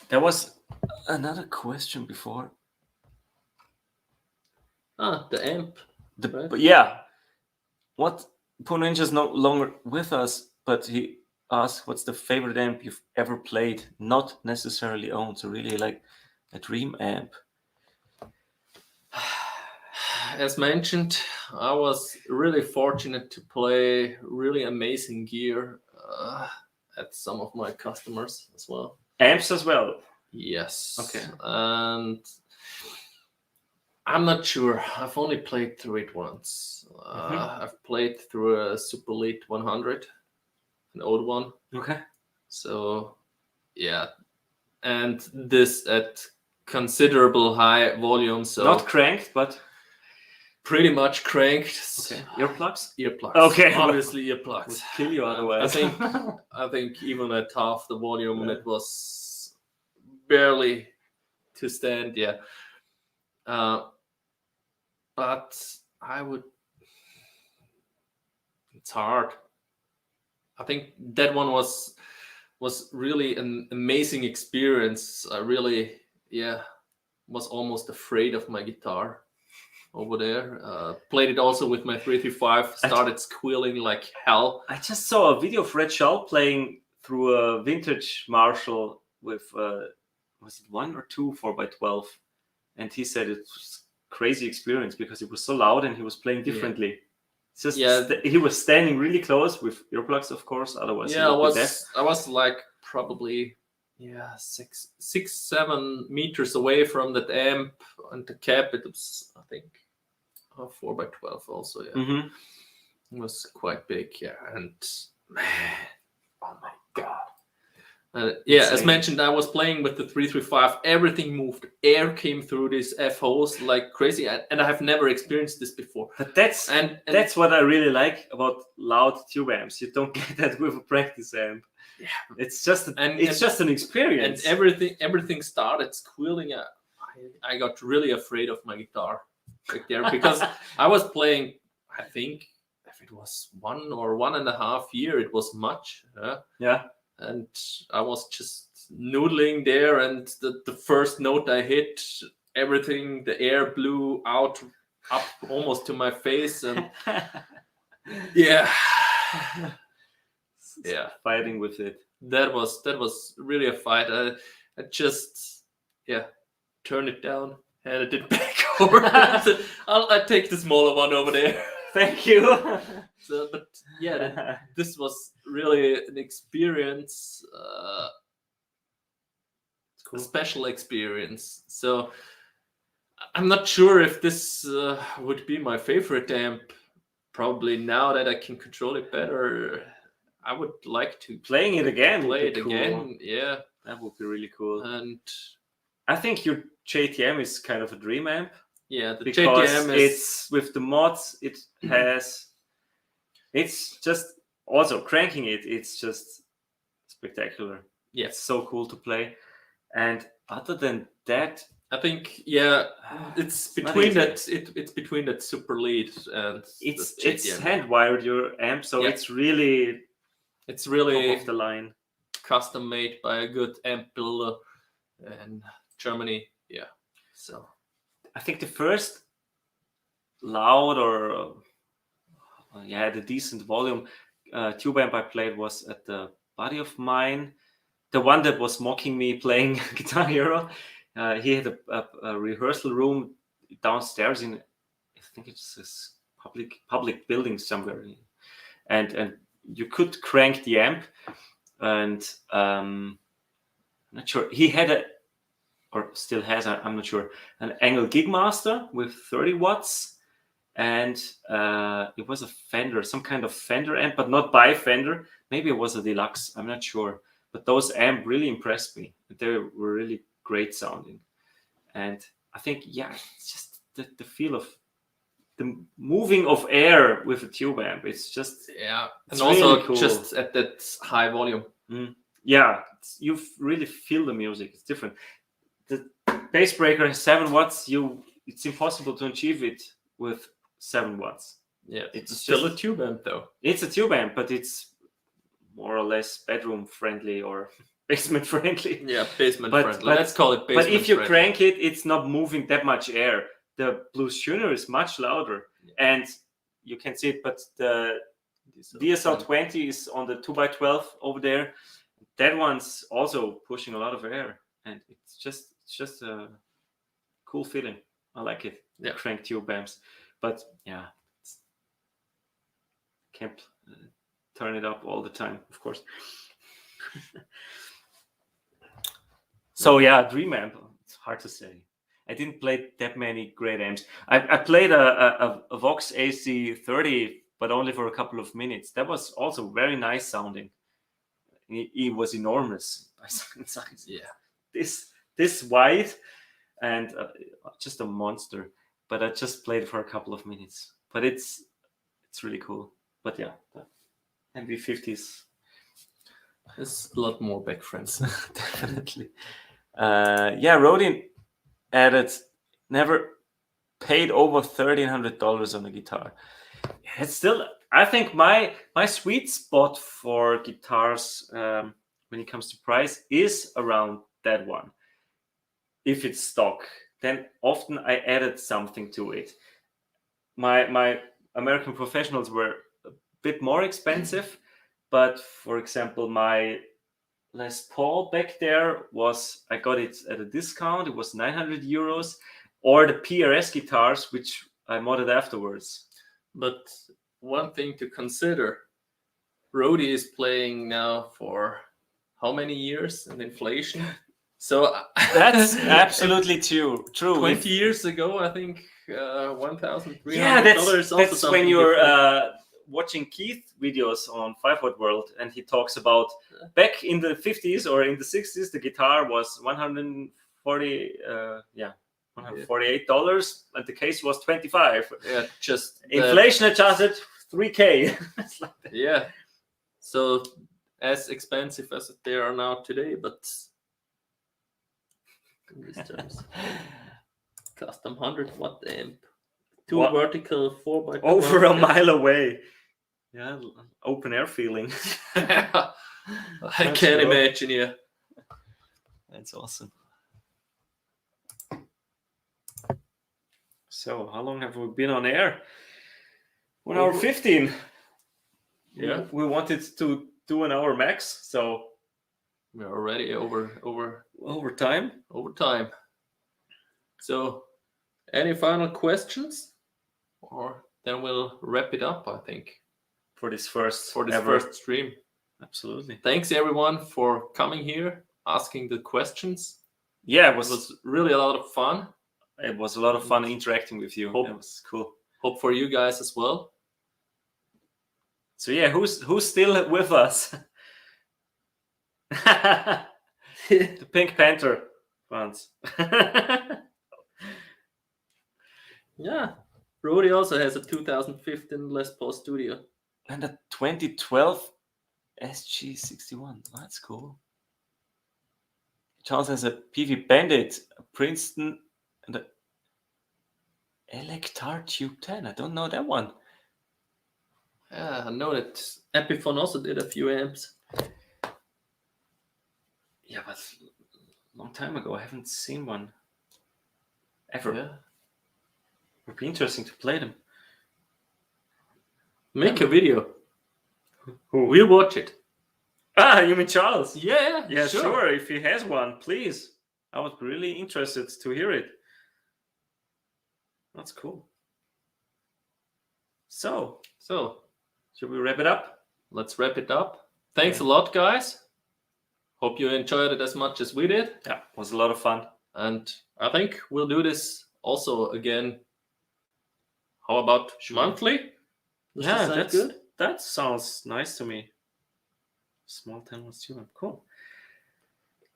There was another question before. The amp. Right? But yeah, what Poor Ninja's no longer with us, but he asked, what's the favorite amp you've ever played, not necessarily owned, so really like a dream amp? As mentioned, I was really fortunate to play really amazing gear at some of my customers as well. Amps as well? Yes. Okay. And I'm not sure. I've only played through it once. I've played through a Super Elite 100, an old one. Okay. So, yeah. And this at considerable high volume. So not cranked, but pretty much cranked. Okay. Earplugs? Earplugs. Okay. Obviously earplugs. Would kill you otherwise. I think even at half the volume, it was barely to stand. Yeah. But I would. It's hard. I think that one was really an amazing experience. I really, was almost afraid of my guitar over there. Played it also with my 335. Started squealing like hell. I just saw a video of Red Shaw playing through a vintage Marshall with was it 1 or 2 4x12, and he said it was a crazy experience because it was so loud and he was playing differently. It's just he was standing really close with earplugs, of course. Otherwise, I was like probably 6-7 meters away from that amp and the cab. It was, I think, 4x12 also. Yeah, It was quite big. Yeah, and man, oh my god. As mentioned, I was playing with the 335. Everything moved. Air came through these F-holes like crazy, and I have never experienced this before. But that's what I really like about loud tube amps. You don't get that with a practice amp. Yeah, it's just an experience. And everything started squealing. I got really afraid of my guitar back there because I was playing. I think if it was 1 or 1.5 year, it was much. Yeah. And I was just noodling there, and the first note I hit, everything, the air blew out up almost to my face, and fighting with it. That was really a fight. I just turned it down, handed it back over. I take the smaller one over there. Thank you. So, but this was really an experience, a special experience. So I'm not sure if this would be my favorite amp. Probably now that I can control it better, I would like to playing it again. Play it again, yeah, that would be really cool. And I think your JTM is kind of a dream amp. Yeah, the because JTM is it's with the mods. It has. It's just also cranking it. It's just spectacular. Yeah, it's so cool to play. And other than that, I think it's between that. It's between that Super Lead and it's hand wired your amp, so it's really top of the line, custom made by a good amp builder in Germany. Yeah, so I think the first loud or the decent volume tube amp I played was at the buddy of mine, the one that was mocking me playing Guitar Hero. He had a rehearsal room downstairs in, I think it's this public building somewhere, and you could crank the amp, and I'm not sure, he had or still has, I'm not sure, an Engel Gigmaster with 30 watts, and it was a Fender, some kind of Fender amp, but not by Fender. Maybe it was a deluxe. I'm not sure. But those amp really impressed me. They were really great sounding, and I think it's just the feel of the moving of air with a tube amp. It's just and it's also really cool. just at that high volume. Yeah, you really feel the music. It's different. The bass breaker has 7 watts. It's impossible to achieve it with 7 watts. Yeah, it's still a tube amp though. It's a tube amp, but it's more or less bedroom friendly or basement friendly. Yeah, basement friendly. Let's call it basement. But if you friendly. crank it, it's not moving that much air. The Blues Junior is much louder, and you can see it. But the DSL20 is on the 2x12 over there. That one's also pushing a lot of air, and it's just a cool feeling. I like it. Yeah, crank tube amps, but can't turn it up all the time, of course. So Dream amp. It's hard to say. I didn't play that many great amps. I played a Vox AC30, but only for a couple of minutes. That was also very nice sounding. It was enormous in size. Yeah, this wide and just a monster. But I just played it for a couple of minutes. But it's really cool. But the MV50s. There's a lot more back friends. Definitely. Rodin added, never paid over $1,300 on a guitar. It's still, I think my sweet spot for guitars when it comes to price is around that one. If it's stock, then often I added something to it. My American Professionals were a bit more expensive, but for example, my Les Paul back there I got it at a discount. It was 900 euros, or the PRS guitars, which I modded afterwards. But one thing to consider, Rody is playing now for how many years in inflation? So that's absolutely true. 20 years ago, I think $1,300. Yeah, that's when you're watching Keith videos on 5-Watt World, and he talks about back in the 50s or in the 60s, the guitar was $148, and the case was $25. Yeah, just inflation adjusted $3K. Yeah, so as expensive as they are now today, but in these terms, custom 100-watt amp, 2 vertical 4x2 over a mile away. Yeah, open air feeling. I can't imagine. Yeah, that's awesome. So, how long have we been on air? 1 hour 15. Yeah, we wanted to do an hour max, so we're already over time. So, any final questions, or then we'll wrap it up, I think, for this first stream. Absolutely. Thanks everyone for coming here, asking the questions. Yeah, it was really a lot of fun. It was a lot of fun interacting with you. It was cool. Hope for you guys as well. So yeah, who's still with us? The Pink Panther fans. Yeah, Rody also has a 2015 Les Paul Studio and a 2012 SG61. That's cool. Charles has a PV Bandit, a Princeton, and a Electar Tube 10. I don't know that one. Yeah, I know that Epiphone also did a few amps. Yeah, but a long time ago. I haven't seen one ever. Yeah. It would be interesting to play them. Make a video. We'll watch it. Ah, you mean Charles? Yeah, sure. If he has one, please. I was really interested to hear it. That's cool. So, should we wrap it up? Let's wrap it up. Thanks a lot, guys. Hope you enjoyed it as much as we did. Yeah, it was a lot of fun. And I think we'll do this also again. How about Sure. monthly? Does Yeah, that sound that's good. that sounds nice to me. Small town student, cool.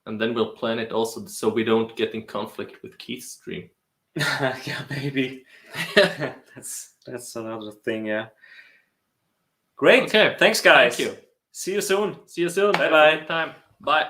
And then we'll plan it also so we don't get in conflict with Keith's stream. Yeah, maybe. That's another thing. Yeah. Great. Okay. Thanks, guys. Thank you. See you soon. See you soon. Bye Have bye. a good time. Bye.